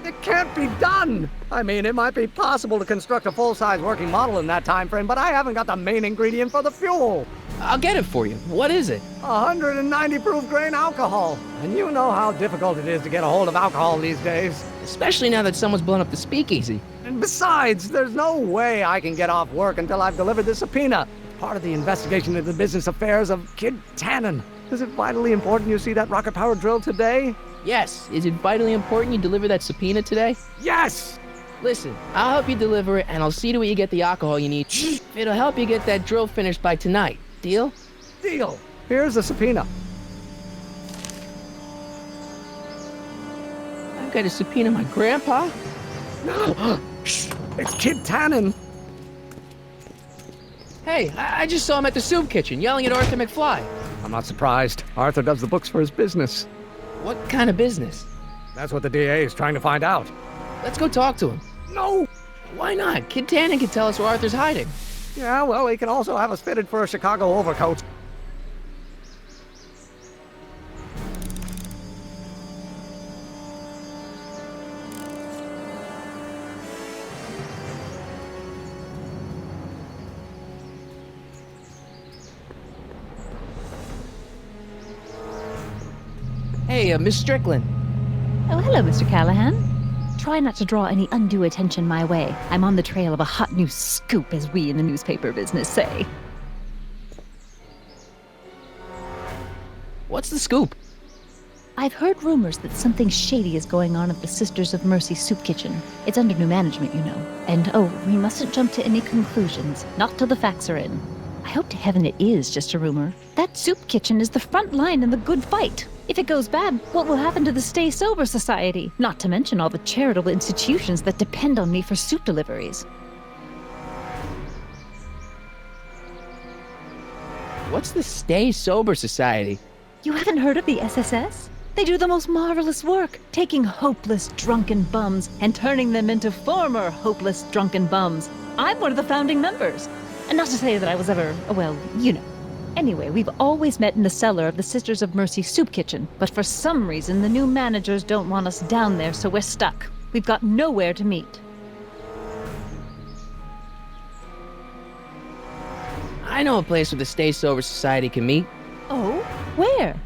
It can't be done! I mean, it might be possible to construct a full-size working model in that time frame, but I haven't got the main ingredient for the fuel. I'll get it for you. What is it? 190 proof grain alcohol. And you know how difficult it is to get a hold of alcohol these days. Especially now that someone's blown up the speakeasy. And besides, there's no way I can get off work until I've delivered the subpoena. It's part of the investigation into the business affairs of Kid Tannen. Is it vitally important you see that rocket-powered drill today? Yes. Is it vitally important you deliver that subpoena today? Yes! Listen, I'll help you deliver it, and I'll see to it you get the alcohol you need. It'll help you get that drill finished by tonight. Deal? Deal. Here's the subpoena. I've got to subpoena my grandpa? It's Kid Tannen. Hey, I just saw him at the soup kitchen, yelling at Arthur McFly. I'm not surprised. Arthur does the books for his business. What kind of business? That's what the DA is trying to find out. Let's go talk to him. No! Why not? Kid Tannen can tell us where Arthur's hiding. Yeah, well, he can also have us fitted for a Chicago overcoat. Hey, Miss Strickland. Oh, hello, Mr. Callahan. Try not to draw any undue attention my way. I'm on the trail of a hot new scoop, as we in the newspaper business say. What's the scoop? I've heard rumors that something shady is going on at the Sisters of Mercy soup kitchen. It's under new management, you know. And oh, we mustn't jump to any conclusions, not till the facts are in. I hope to heaven it is just a rumor. That soup kitchen is the front line in the good fight. If it goes bad, what will happen to the Stay Sober Society? Not to mention all the charitable institutions that depend on me for soup deliveries. What's the Stay Sober Society? You haven't heard of the SSS? They do the most marvelous work, taking hopeless drunken bums and turning them into former hopeless drunken bums. I'm one of the founding members. And not to say that I was ever, well, you know. Anyway, we've always met in the cellar of the Sisters of Mercy soup kitchen, but for some reason the new managers don't want us down there, so we're stuck. We've got nowhere to meet. I know a place where the Stay Sober Society can meet. Oh? Where?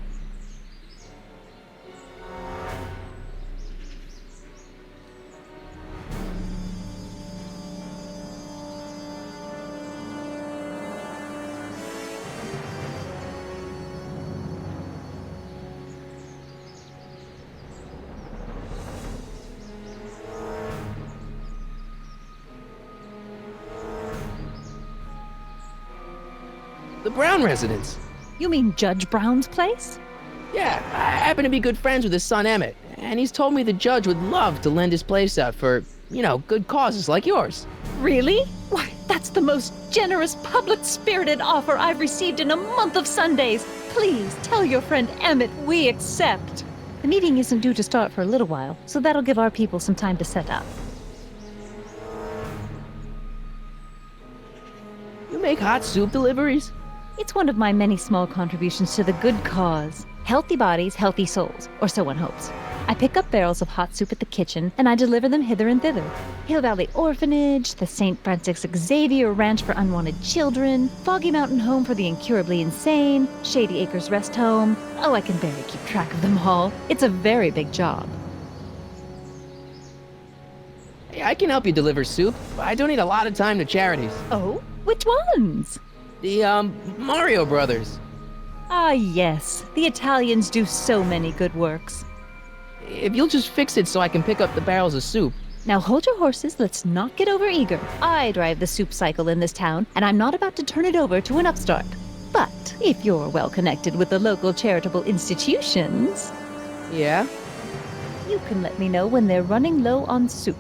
The Brown residence. You mean Judge Brown's place? Yeah, I happen to be good friends with his son Emmett, and he's told me the judge would love to lend his place out for, you know, good causes like yours. Really? Why, that's the most generous, public-spirited offer I've received in a month of Sundays. Please tell your friend Emmett we accept. The meeting isn't due to start for a little while, so that'll give our people some time to set up. You make hot soup deliveries? It's one of my many small contributions to the good cause. Healthy bodies, healthy souls, or so one hopes. I pick up barrels of hot soup at the kitchen, and I deliver them hither and thither. Hill Valley Orphanage, the St. Francis Xavier Ranch for Unwanted Children, Foggy Mountain Home for the Incurably Insane, Shady Acres Rest Home. Oh, I can barely keep track of them all. It's a very big job. Hey, I can help you deliver soup. I donate a lot of time to charities. Oh? Which ones? The, Mario Brothers. Ah, yes. The Italians do so many good works. If you'll just fix it so I can pick up the barrels of soup. Now hold your horses, let's not get overeager. I drive the soup cycle in this town, and I'm not about to turn it over to an upstart. But if you're well connected with the local charitable institutions... Yeah? You can let me know when they're running low on soup.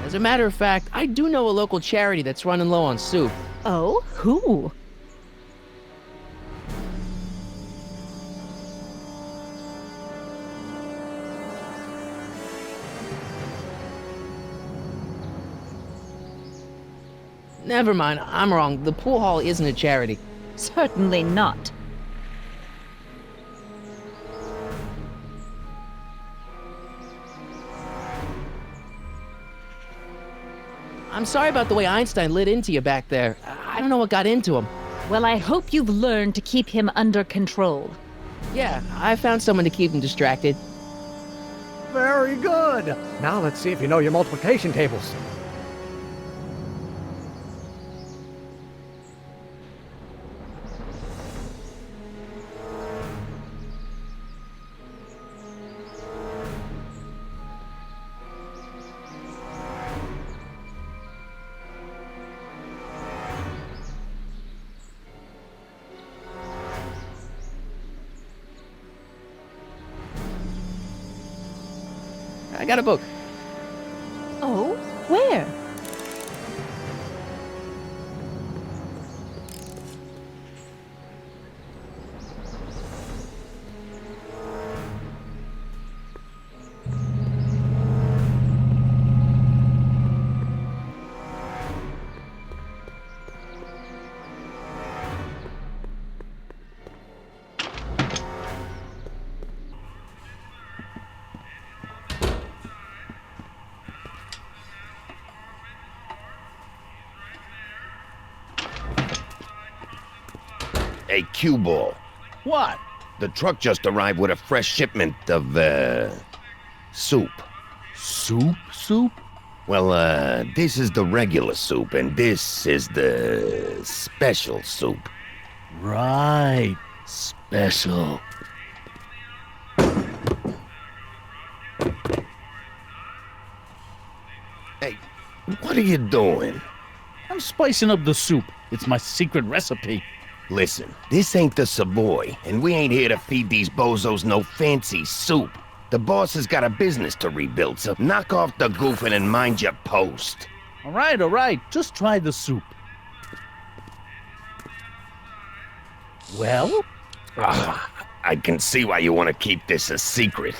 As a matter of fact, I do know a local charity that's running low on soup. Oh? Who? Never mind, I'm wrong. The pool hall isn't a charity. Certainly not. I'm sorry about the way Einstein lit into you back there. I don't know what got into him. Well, I hope you've learned to keep him under control. Yeah, I found someone to keep him distracted. Very good. Now let's see if you know your multiplication tables. I got a book. Oh, where? Hey, cue ball. What? The truck just arrived with a fresh shipment of, soup. Soup? Well, this is the regular soup, and this is the special soup. Right. Special. Hey, what are you doing? I'm spicing up the soup. It's my secret recipe. Listen, this ain't the Savoy, and we ain't here to feed these bozos no fancy soup. The boss has got a business to rebuild, so knock off the goofing and mind your post. All right. Just try the soup. Well? I can see why you want to keep this a secret.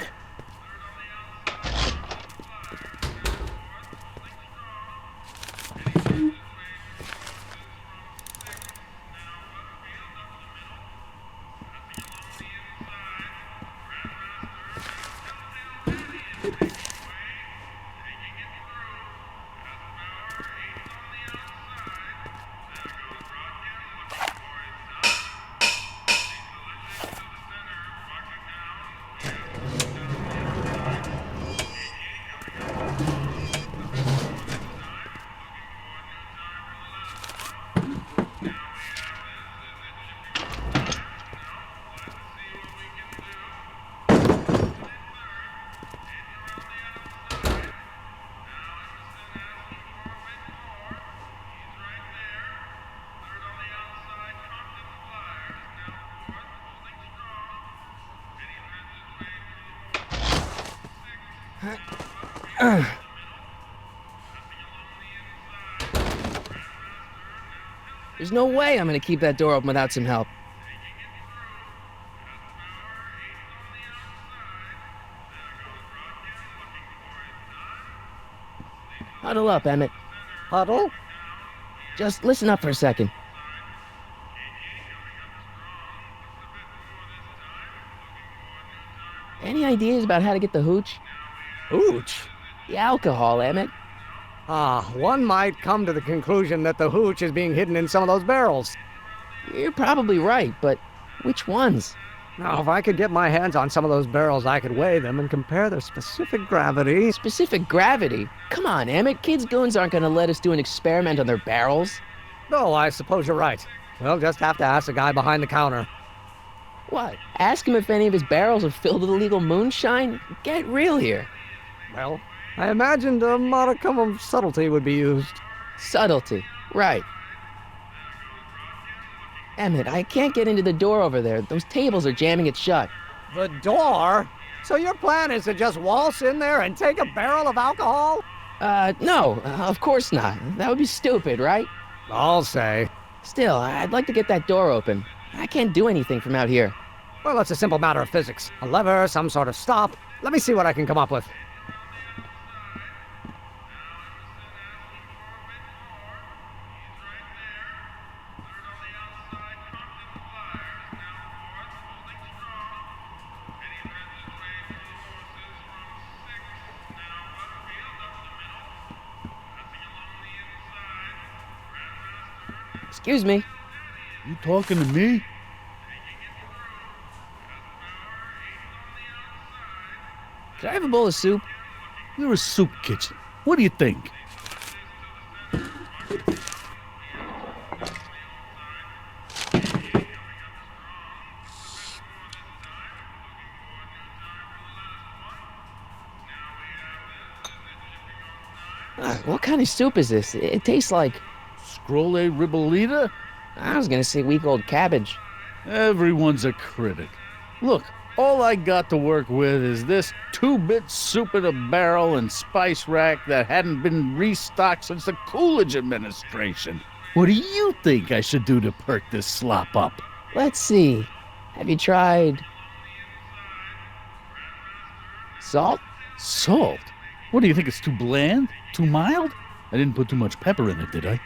There's no way I'm gonna keep that door open without some help. Huddle up, Emmett. Huddle? Just listen up for a second. Any ideas about how to get the hooch? Hooch? The alcohol, Emmett. One might come to the conclusion that the hooch is being hidden in some of those barrels. You're probably right, but which ones? Now, if I could get my hands on some of those barrels, I could weigh them and compare their specific gravity. Specific gravity? Come on, Emmett. Kids' goons aren't gonna let us do an experiment on their barrels. No, I suppose you're right. We'll just have to ask the guy behind the counter. What? Ask him if any of his barrels are filled with illegal moonshine? Get real here. Well, I imagined a modicum of subtlety would be used. Subtlety, right. Emmett, I can't get into the door over there. Those tables are jamming it shut. The door? So your plan is to just waltz in there and take a barrel of alcohol? No, of course not. That would be stupid, right? I'll say. Still, I'd like to get that door open. I can't do anything from out here. Well, it's a simple matter of physics. A lever, some sort of stop. Let me see what I can come up with. Excuse me. You talking to me? Could I have a bowl of soup? You're a soup kitchen. What do you think? What kind of soup is this? It tastes like... Scrolle ribolita? I was gonna say week-old cabbage. Everyone's a critic. Look, all I got to work with is this 2-bit soup in a barrel and spice rack that hadn't been restocked since the Coolidge administration. What do you think I should do to perk this slop up? Let's see. Have you tried... salt? Salt? What do you think, it's too bland? Too mild? I didn't put too much pepper in it, did I?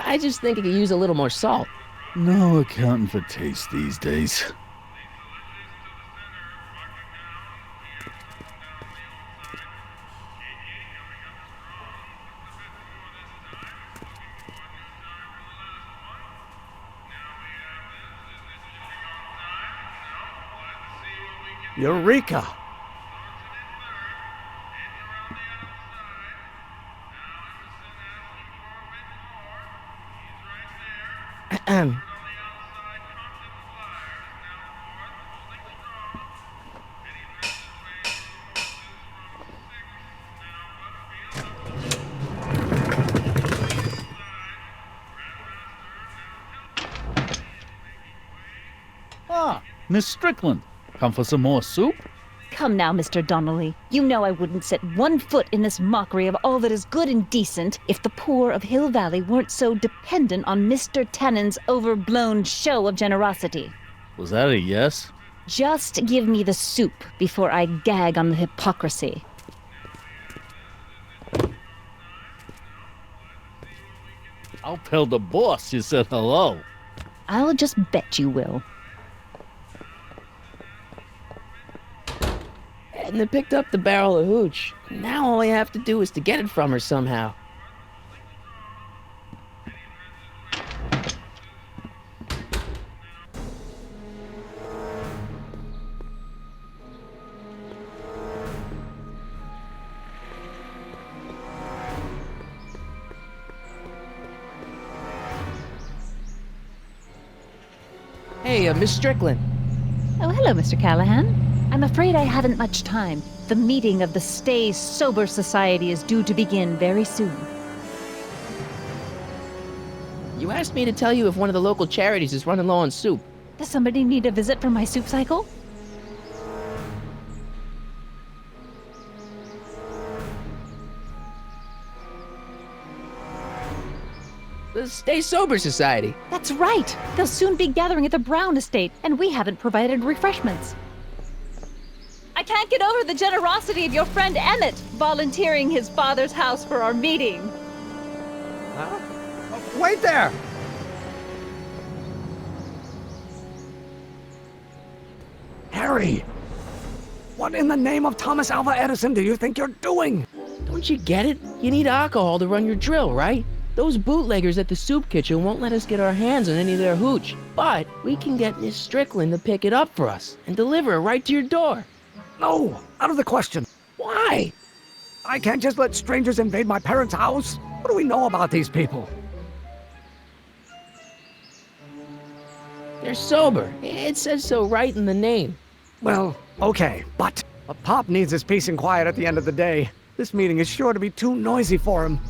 I just think it could use a little more salt. No accounting for taste these days. Eureka! Ah, Miss Strickland. Come for some more soup? Come now, Mr. Donnelly. You know I wouldn't set one foot in this mockery of all that is good and decent if the poor of Hill Valley weren't so dependent on Mr. Tannen's overblown show of generosity. Was that a yes? Just give me the soup before I gag on the hypocrisy. I'll tell the boss you said hello. I'll just bet you will. Edna picked up the barrel of hooch. Now all I have to do is to get it from her somehow. Hey, Miss Strickland. Oh, hello, Mr. Callahan. I'm afraid I haven't much time. The meeting of the Stay Sober Society is due to begin very soon. You asked me to tell you if one of the local charities is running low on soup. Does somebody need a visit from my soup cycle? The Stay Sober Society. That's right! They'll soon be gathering at the Brown estate, and we haven't provided refreshments. I can't get over the generosity of your friend Emmett volunteering his father's house for our meeting. Huh? Oh, wait there! Harry! What in the name of Thomas Alva Edison do you think you're doing? Don't you get it? You need alcohol to run your drill, right? Those bootleggers at the soup kitchen won't let us get our hands on any of their hooch. But we can get Miss Strickland to pick it up for us and deliver it right to your door. No, out of the question. Why? I can't just let strangers invade my parents' house. What do we know about these people? They're sober. It says so right in the name. Well, okay, but Pop needs his peace and quiet at the end of the day. This meeting is sure to be too noisy for him.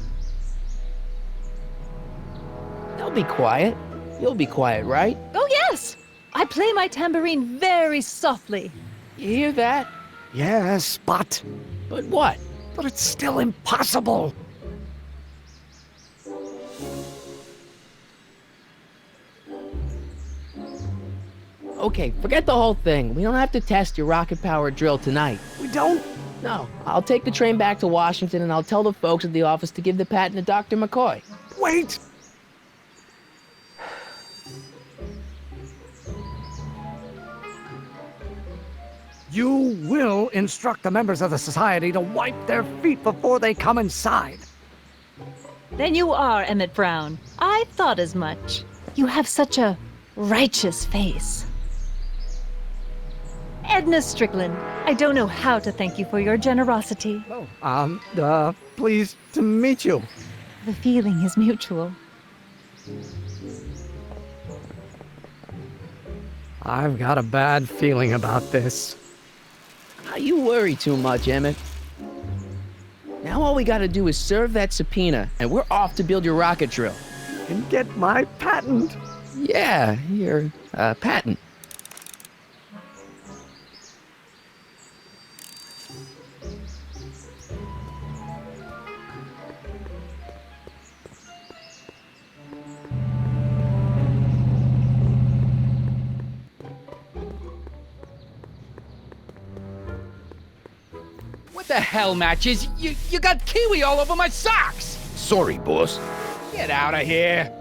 They'll be quiet. You'll be quiet, right? Oh, yes! I play my tambourine very softly. You hear that? Yes, but... But what? But it's still impossible. Okay, forget the whole thing. We don't have to test your rocket-powered drill tonight. We don't? No. I'll take the train back to Washington and I'll tell the folks at the office to give the patent to Dr. McCoy. Wait! You will instruct the members of the society to wipe their feet before they come inside. Then you are Emmett Brown. I thought as much. You have such a righteous face. Edna Strickland. I don't know how to thank you for your generosity. Pleased to meet you. The feeling is mutual. I've got a bad feeling about this. You worry too much, Emmett. Now all we gotta do is serve that subpoena, and we're off to build your rocket drill. And get my patent. Yeah, your patent. What the hell, Matches? You got kiwi all over my socks! Sorry, boss. Get out of here!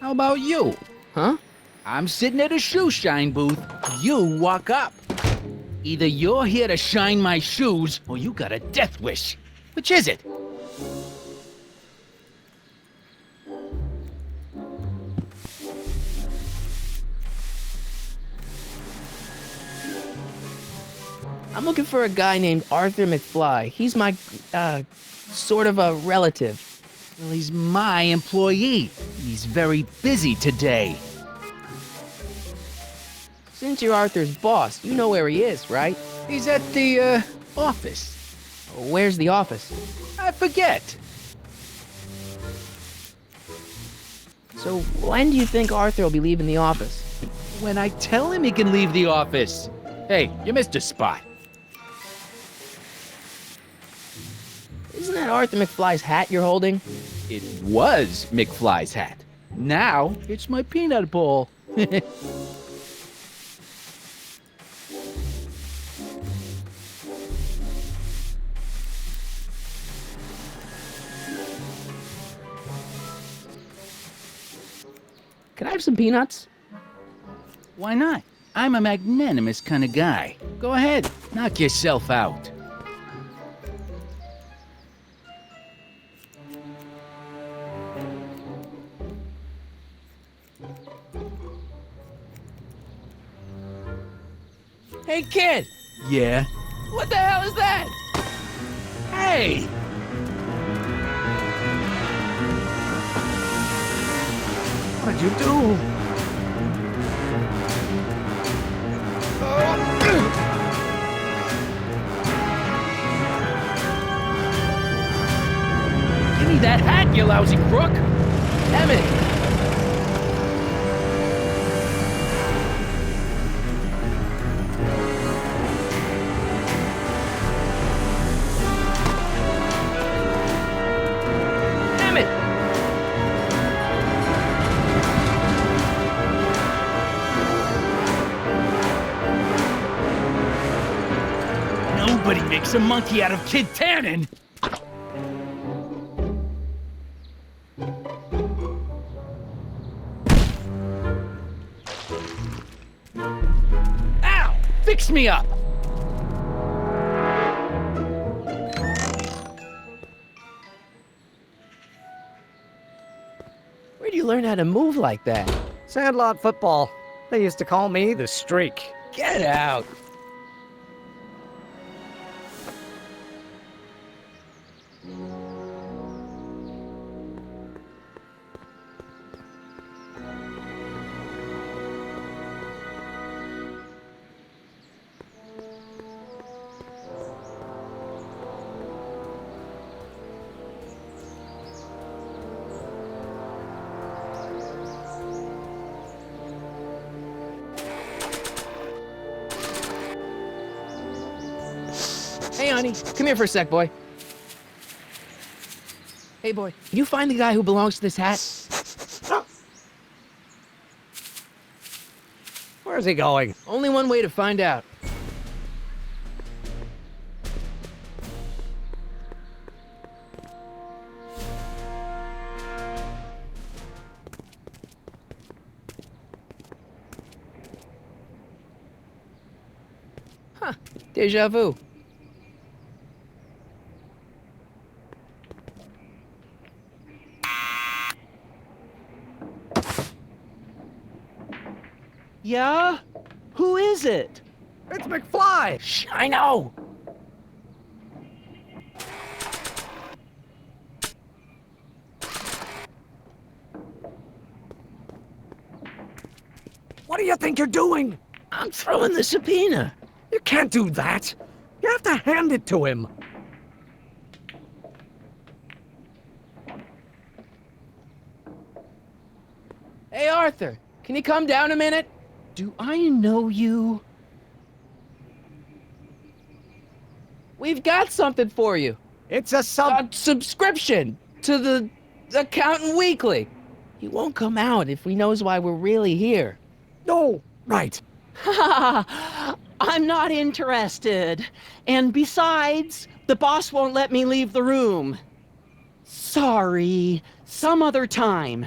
How about you? Huh? I'm sitting at a shoe shine booth. You walk up. Either you're here to shine my shoes, or you got a death wish. Which is it? I'm looking for a guy named Arthur McFly. He's my, sort of a relative. Well, he's my employee. He's very busy today. Since you're Arthur's boss, you know where he is, right? He's at the, office. Where's the office? I forget. So when do you think Arthur will be leaving the office? When I tell him he can leave the office. Hey, you missed a spot. Isn't that Arthur McFly's hat you're holding? It was McFly's hat. Now, it's my peanut bowl. Can I have some peanuts? Why not? I'm a magnanimous kind of guy. Go ahead, knock yourself out. Hey, kid! Yeah? What the hell is that? Hey! What did you do? Give me that hat, you lousy crook! Emmett! Nobody makes a monkey out of Kid Tannen! Ow! Fix me up! Where'd you learn how to move like that? Sandlot football. They used to call me the Streak. Get out! Hey, honey, come here for a sec, boy. Hey, boy, can you find the guy who belongs to this hat? Where's he going? Only one way to find out. Huh, déjà vu. Yeah? Who is it? It's McFly! Shh, I know! What do you think you're doing? I'm throwing the subpoena. You can't do that. You have to hand it to him. Hey, Arthur, can you come down a minute? Do I know you? We've got something for you. It's a subscription to the Accountant Weekly. He won't come out if he knows why we're really here. No, right. I'm not interested. And besides, the boss won't let me leave the room. Sorry, some other time.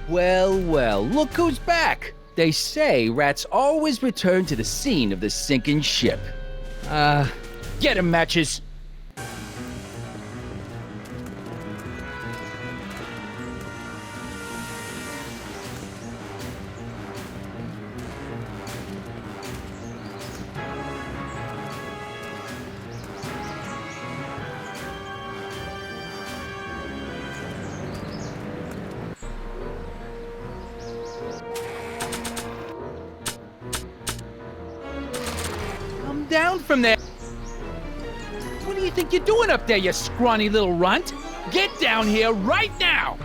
Well, well, look who's back! They say rats always return to the scene of the sinking ship. Get 'em, Matches! Down from there! What do you think you're doing up there, you scrawny little runt? Get down here right now!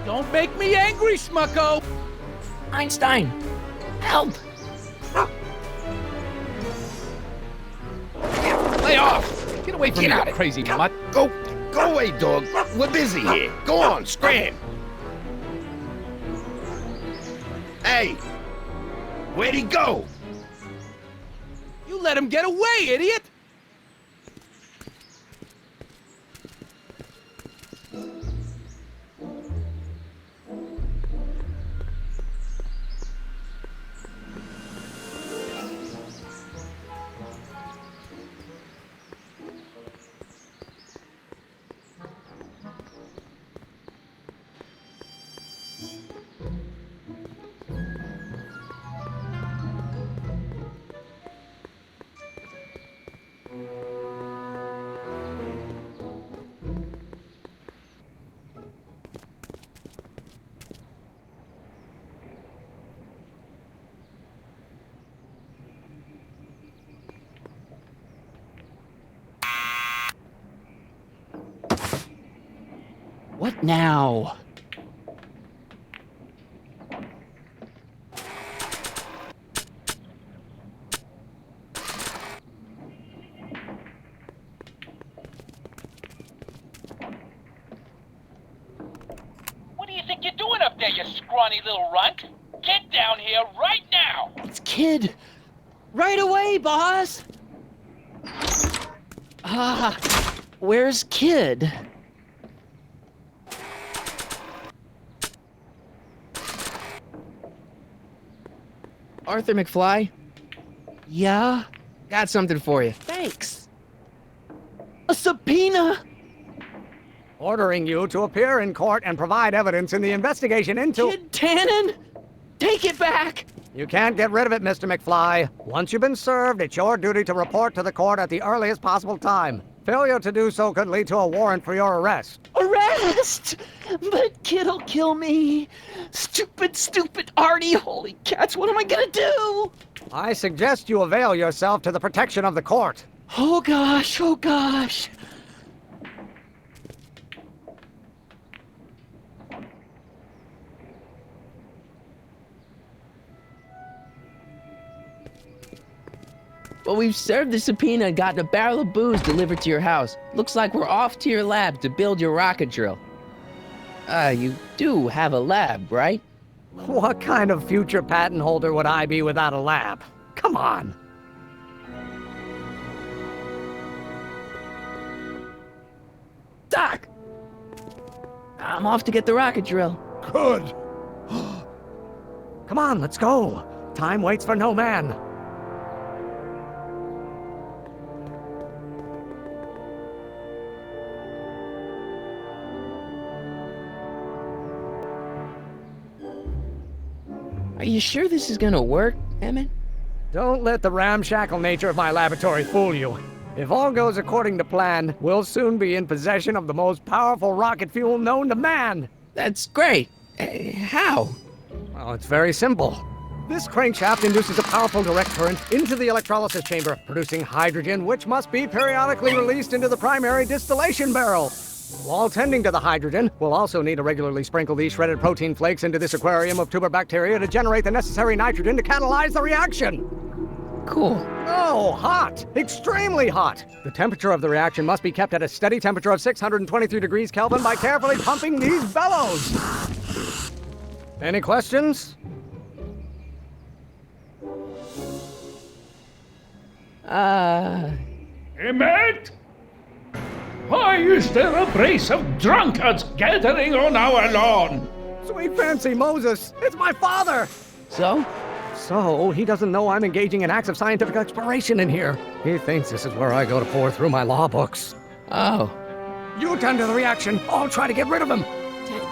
Don't make me angry, Smucko! Einstein, help! Lay off! Get away from me, you crazy mutt! Go away, dog. We're busy here. Go on, scram. Hey, where'd he go? You let him get away, idiot! What now? What do you think you're doing up there, you scrawny little runt? Get down here right now! It's Kid. Right away, boss! Where's Kid? Arthur McFly, Yeah? got something for you. Thanks. A subpoena? Ordering you to appear in court and provide evidence in the investigation into... Kid Tannen? Take it back! You can't get rid of it, Mr. McFly. Once you've been served, it's your duty to report to the court at the earliest possible time. Failure to do so could lead to a warrant for your arrest. Arrest! But kid'll kill me. Stupid Artie. Holy cats, what am I gonna do? I suggest you avail yourself to the protection of the court. Oh gosh. Well, we've served the subpoena and gotten a barrel of booze delivered to your house. Looks like we're off to your lab to build your rocket drill. You do have a lab, right? What kind of future patent holder would I be without a lab? Come on. Doc! I'm off to get the rocket drill. Good. Come on, let's go. Time waits for no man. Are you sure this is gonna work, Emmett? Don't let the ramshackle nature of my laboratory fool you. If all goes according to plan, we'll soon be in possession of the most powerful rocket fuel known to man. That's great. How? Well, it's very simple. This crankshaft induces a powerful direct current into the electrolysis chamber, producing hydrogen, which must be periodically released into the primary distillation barrel. While tending to the hydrogen, we'll also need to regularly sprinkle these shredded protein flakes into this aquarium of tuber bacteria to generate the necessary nitrogen to catalyze the reaction. Cool. Oh, hot! Extremely hot! The temperature of the reaction must be kept at a steady temperature of 623 degrees Kelvin by carefully pumping these bellows. Any questions? Emmett? Why is there a brace of drunkards gathering on our lawn? Sweet fancy Moses, it's my father! So? So, he doesn't know I'm engaging in acts of scientific exploration in here. He thinks this is where I go to pour through my law books. Oh. You tend to the reaction. I'll try to get rid of him.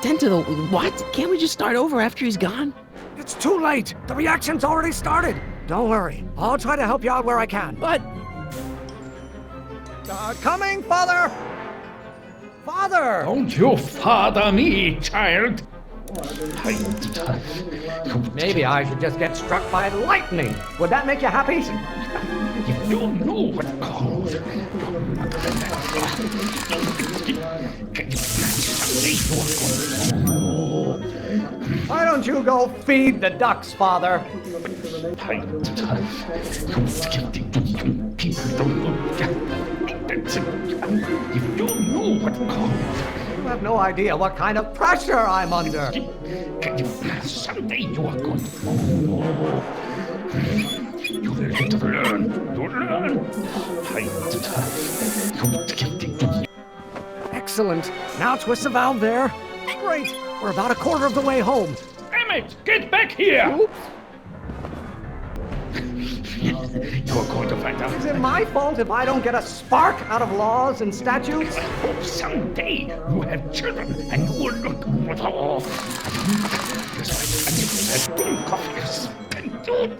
Tend to the what? Can't we just start over after he's gone? It's too late. The reaction's already started. Don't worry. I'll try to help you out where I can. But... coming, Father! Father! Don't you father me, child. Maybe I should just get struck by lightning. Would that make you happy? You don't know what called. Why don't you go feed the ducks, Father? You don't know what called. You have no idea what kind of pressure I'm under. Someday you are going to know. You will get to learn. You learn. Excellent. Now twist the valve there. Great. We're about a quarter of the way home. Emmett, get back here! Oops. You're going to find out. Is it my fault if I don't get a spark out of laws and statutes? I hope someday you have children and you will look what all.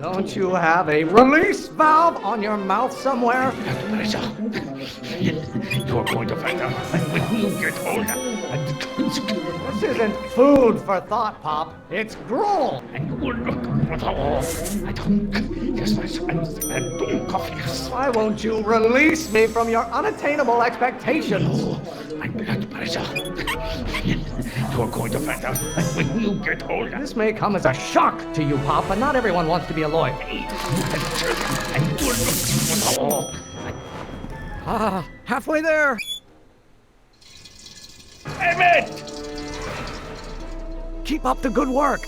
Don't you have a release valve on your mouth somewhere? You're going to find out when you get older. This isn't food for thought, Pop. It's gruel. And you will look what all. I don't. Yes, my son. And don't coffee. Why won't you release me from your unattainable expectations? My blood pressure. You're going to find out when you get older. This may come as a shock to you, Pop, but not everyone wants to be a lawyer. You have children, and you will look what all. Halfway there. Emmett! Keep up the good work.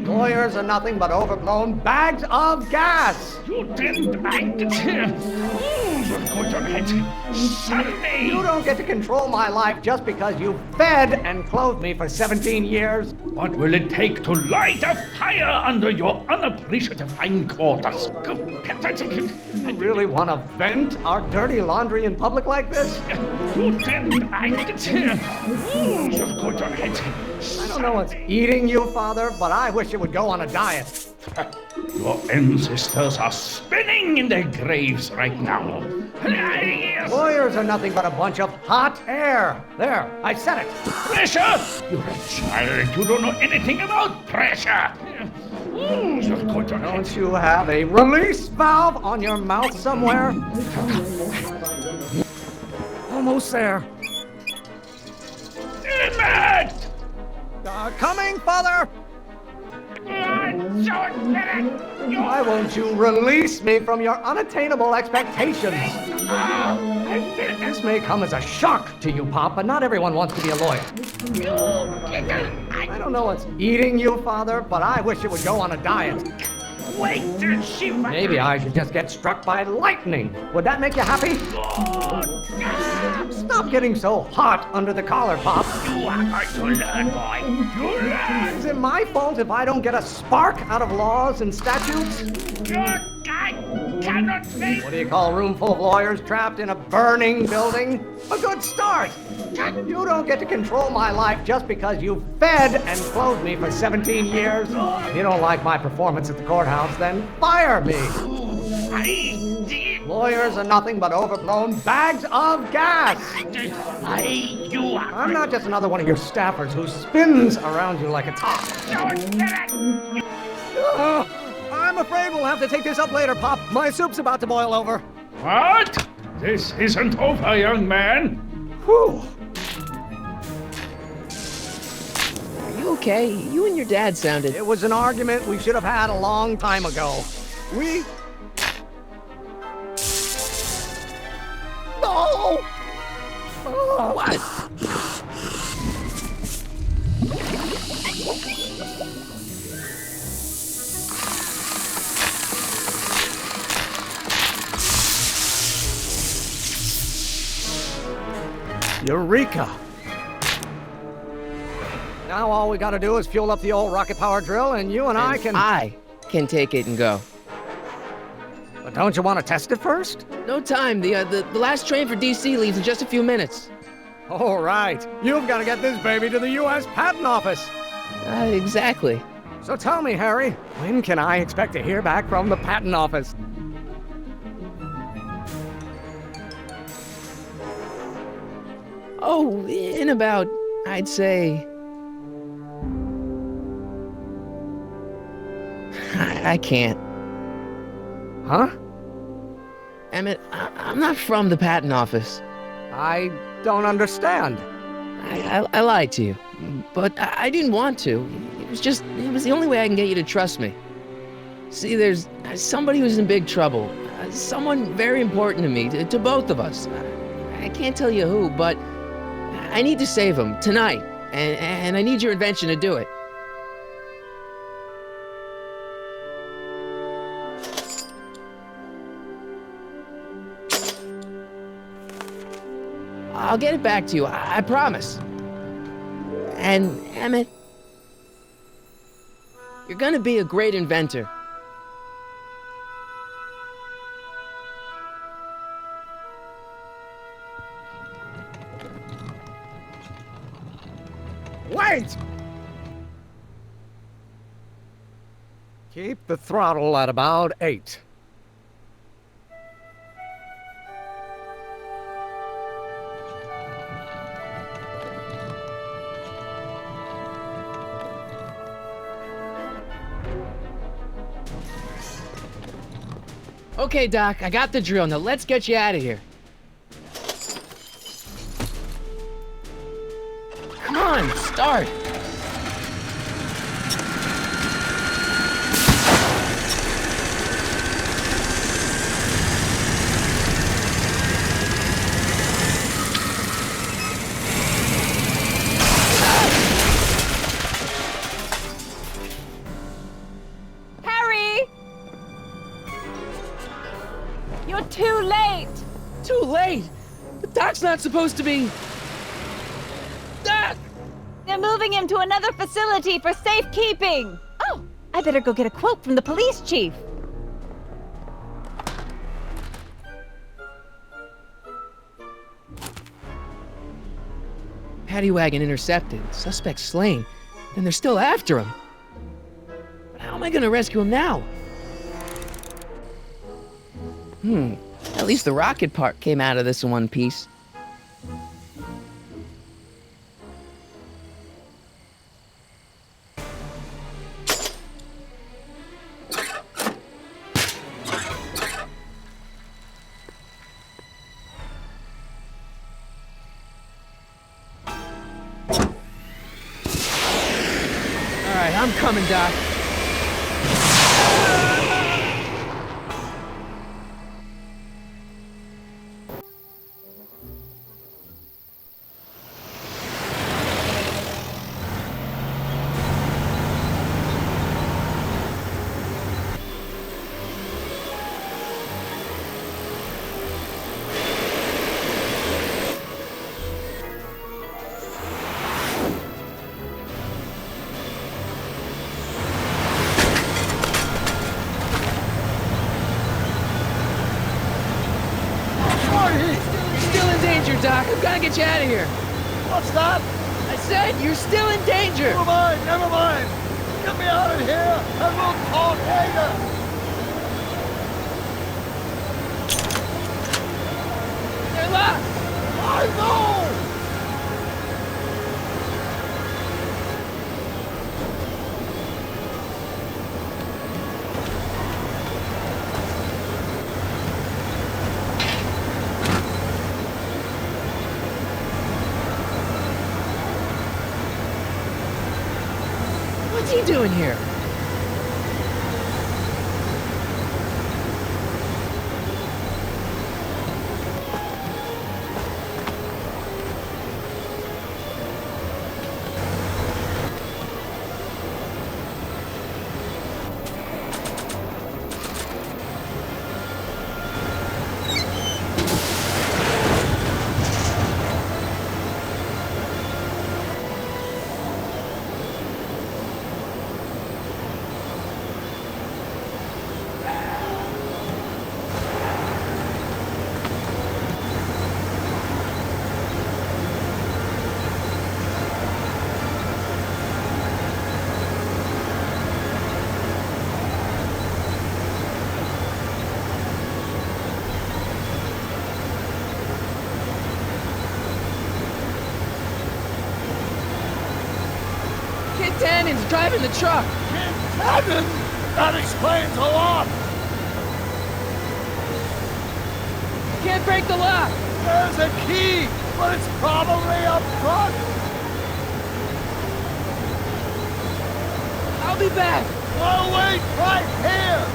Lawyers are nothing but overblown bags of gas. You didn't mind it. Sunday! You don't get to control my life just because you fed and clothed me for 17 years. What will it take to light a fire under your unappreciative hindquarters? You really want to vent our dirty laundry in public like this? I don't know what's eating you, Father, but I wish you would go on a diet. Your ancestors are spinning in their graves right now. Lawyers are nothing but a bunch of hot air. There, I said it. Pressure? You're a child. You don't know anything about pressure. Don't you have a release valve on your mouth somewhere? Almost there. Emmett! Coming, Father! Why won't you release me from your unattainable expectations? This may come as a shock to you, Pop, but not everyone wants to be a lawyer. I don't know what's eating you, Father, but I wish you would go on a diet. Wait till she... Maybe I should just get struck by lightning. Would that make you happy? Stop getting so hot under the collar, Pop. You are going to learn, boy. You learn. Is it my fault if I don't get a spark out of laws and statutes? I cannot think. What do you call a room full of lawyers trapped in a burning building? A good start. You don't get to control my life just because you fed and clothed me for 17 years. If you don't like my performance at the courthouse, then fire me. Lawyers are nothing but overblown bags of gas. I'm not just another one of your staffers who spins around you like a top. I'm afraid we'll have to take this up later, Pop. My soup's about to boil over. What? This isn't over, young man. Whew. Are you okay? You and your dad sounded... It was an argument we should have had a long time ago. We... No! Oh. What? Eureka! Now all we gotta do is fuel up the old rocket power drill and you and I can take it and go. But don't you want to test it first? No time. The last train for DC leaves in just a few minutes. All right. You've got to get this baby to the U.S. Patent Office. Exactly. So tell me, Harry, when can I expect to hear back from the Patent Office? Oh, in about, I'd say... I can't. Huh? Emmett, I'm not from the patent office. I don't understand. I lied to you, but I didn't want to. It was the only way I can get you to trust me. See, there's somebody who's in big trouble. Someone very important to me, to both of us. I can't tell you who, but I need to save him tonight, and I need your invention to do it. I'll get it back to you, I promise. And, Emmett, you're gonna be a great inventor. Wait! Keep the throttle at about 8. Okay, Doc, I got the drill. Now let's get you out of here. Come on, start. Harry! You're too late! Too late! The doc's not supposed to be... Ah! They're moving him to another facility for safekeeping! Oh, I better go get a quote from the police chief. Paddy wagon intercepted, suspect slain, and they're still after him. But how am I gonna rescue him now? At least the rocket part came out of this in one piece. Alright, I'm coming, Doc. Doc, I've got to get you out of here. What's that? I said you're still in danger. Never mind, never mind. Get me out of here, and we'll talk later. They're locked. I know. What's he doing here? Kid Tannen's driving the truck. Kid Tannen? That explains a lot. Can't break the lock. There's a key, but it's probably up front. I'll be back. I'll wait right here.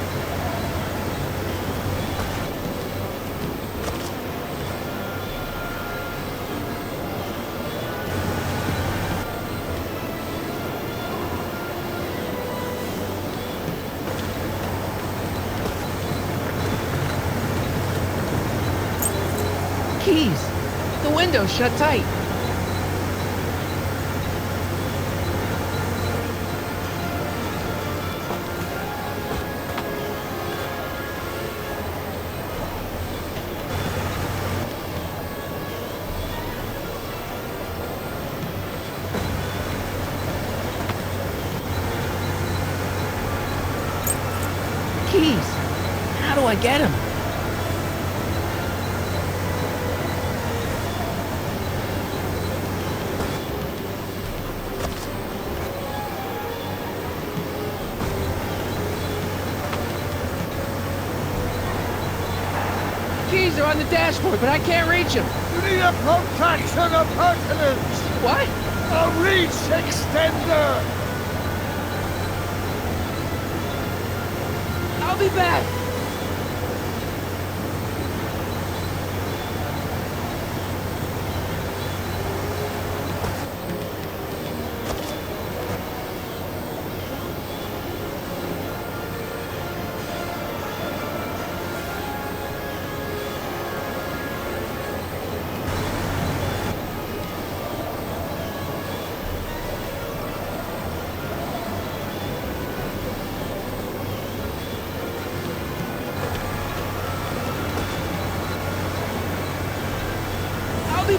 Keys. The window's shut tight. Keys. How do I get them? Keys are on the dashboard, but I can't reach them. You need a protraction appurtenance. What? A reach extender. I'll be back.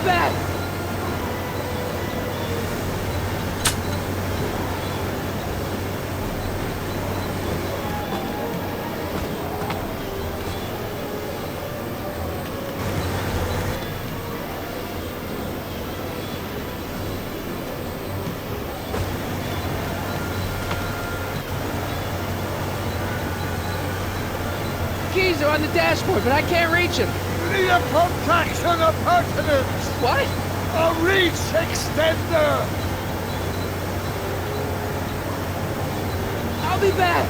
back! Keys are on the dashboard, but I can't reach them. Need a protraction appurtenance! What? A reach extender! I'll be back!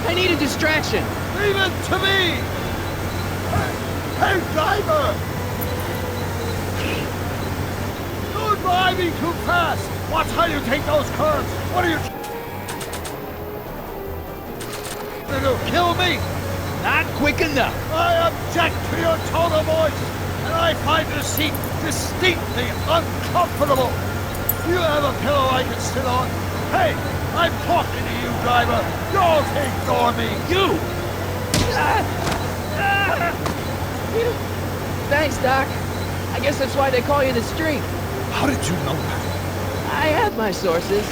I need a distraction. Leave it to me! Hey, driver! Don't drive me too fast! Watch how you take those curves! What are you... It'll kill me! Not quick enough. I object to your tone of voice, and I find the seat distinctly uncomfortable. You have a pillow I can sit on? Hey, I'm talking to you, driver. Don't ignore me. You! Thanks, Doc. I guess that's why they call you the Streak. How did you know that? I have my sources.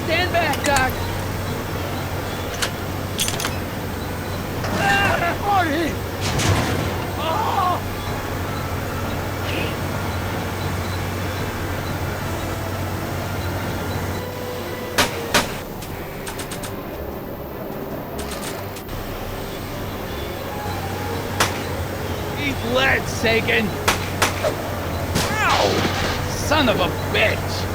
Stand back, Doc. Marty! Oh! Eat lead, Sagan. Ow! Son of a bitch!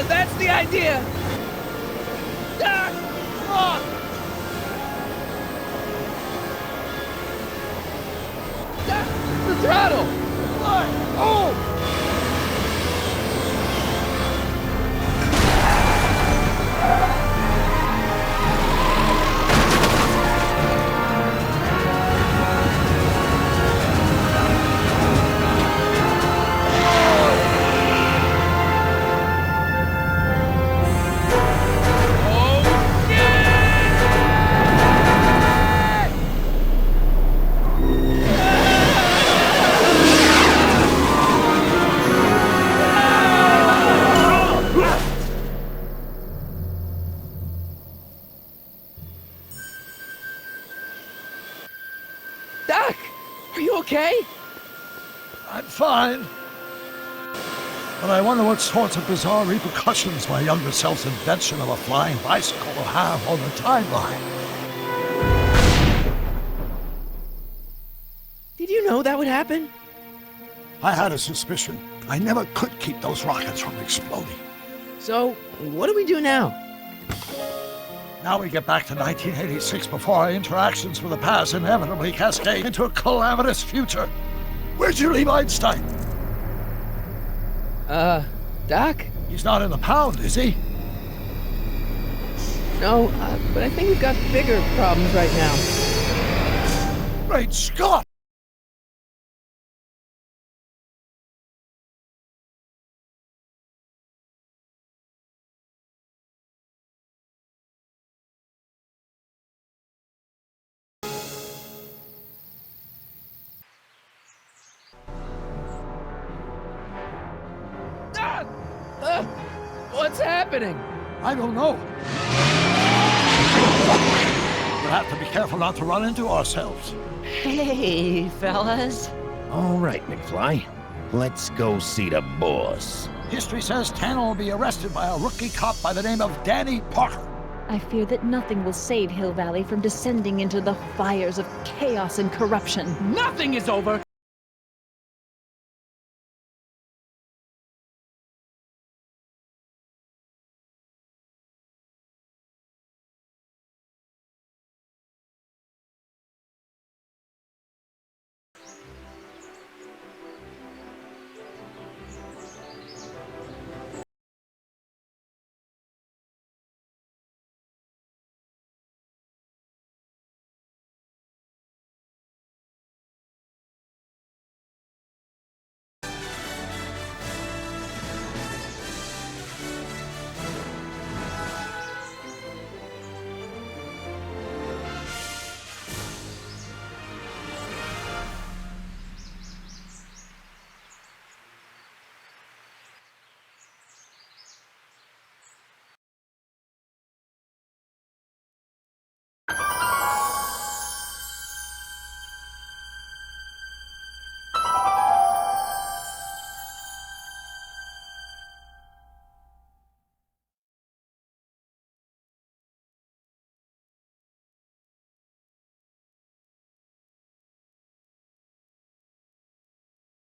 That's the idea! Doc! Look! Doc! The throttle! What? Oh! Doc! Are you okay? I'm fine. But I wonder what sorts of bizarre repercussions my younger self's invention of a flying bicycle will have on the timeline. Did you know that would happen? I had a suspicion. I never could keep those rockets from exploding. So, what do we do now? Now we get back to 1986 before our interactions with the past inevitably cascade into a calamitous future. Where'd you leave Einstein? Doc? He's not in the pound, is he? No, but I think we've got bigger problems right now. Great Scott! What's happening? I don't know. We'll have to be careful not to run into ourselves. Hey, fellas. All right, McFly. Let's go see the boss. History says Tannen will be arrested by a rookie cop by the name of Danny Parker. I fear that nothing will save Hill Valley from descending into the fires of chaos and corruption. Nothing is over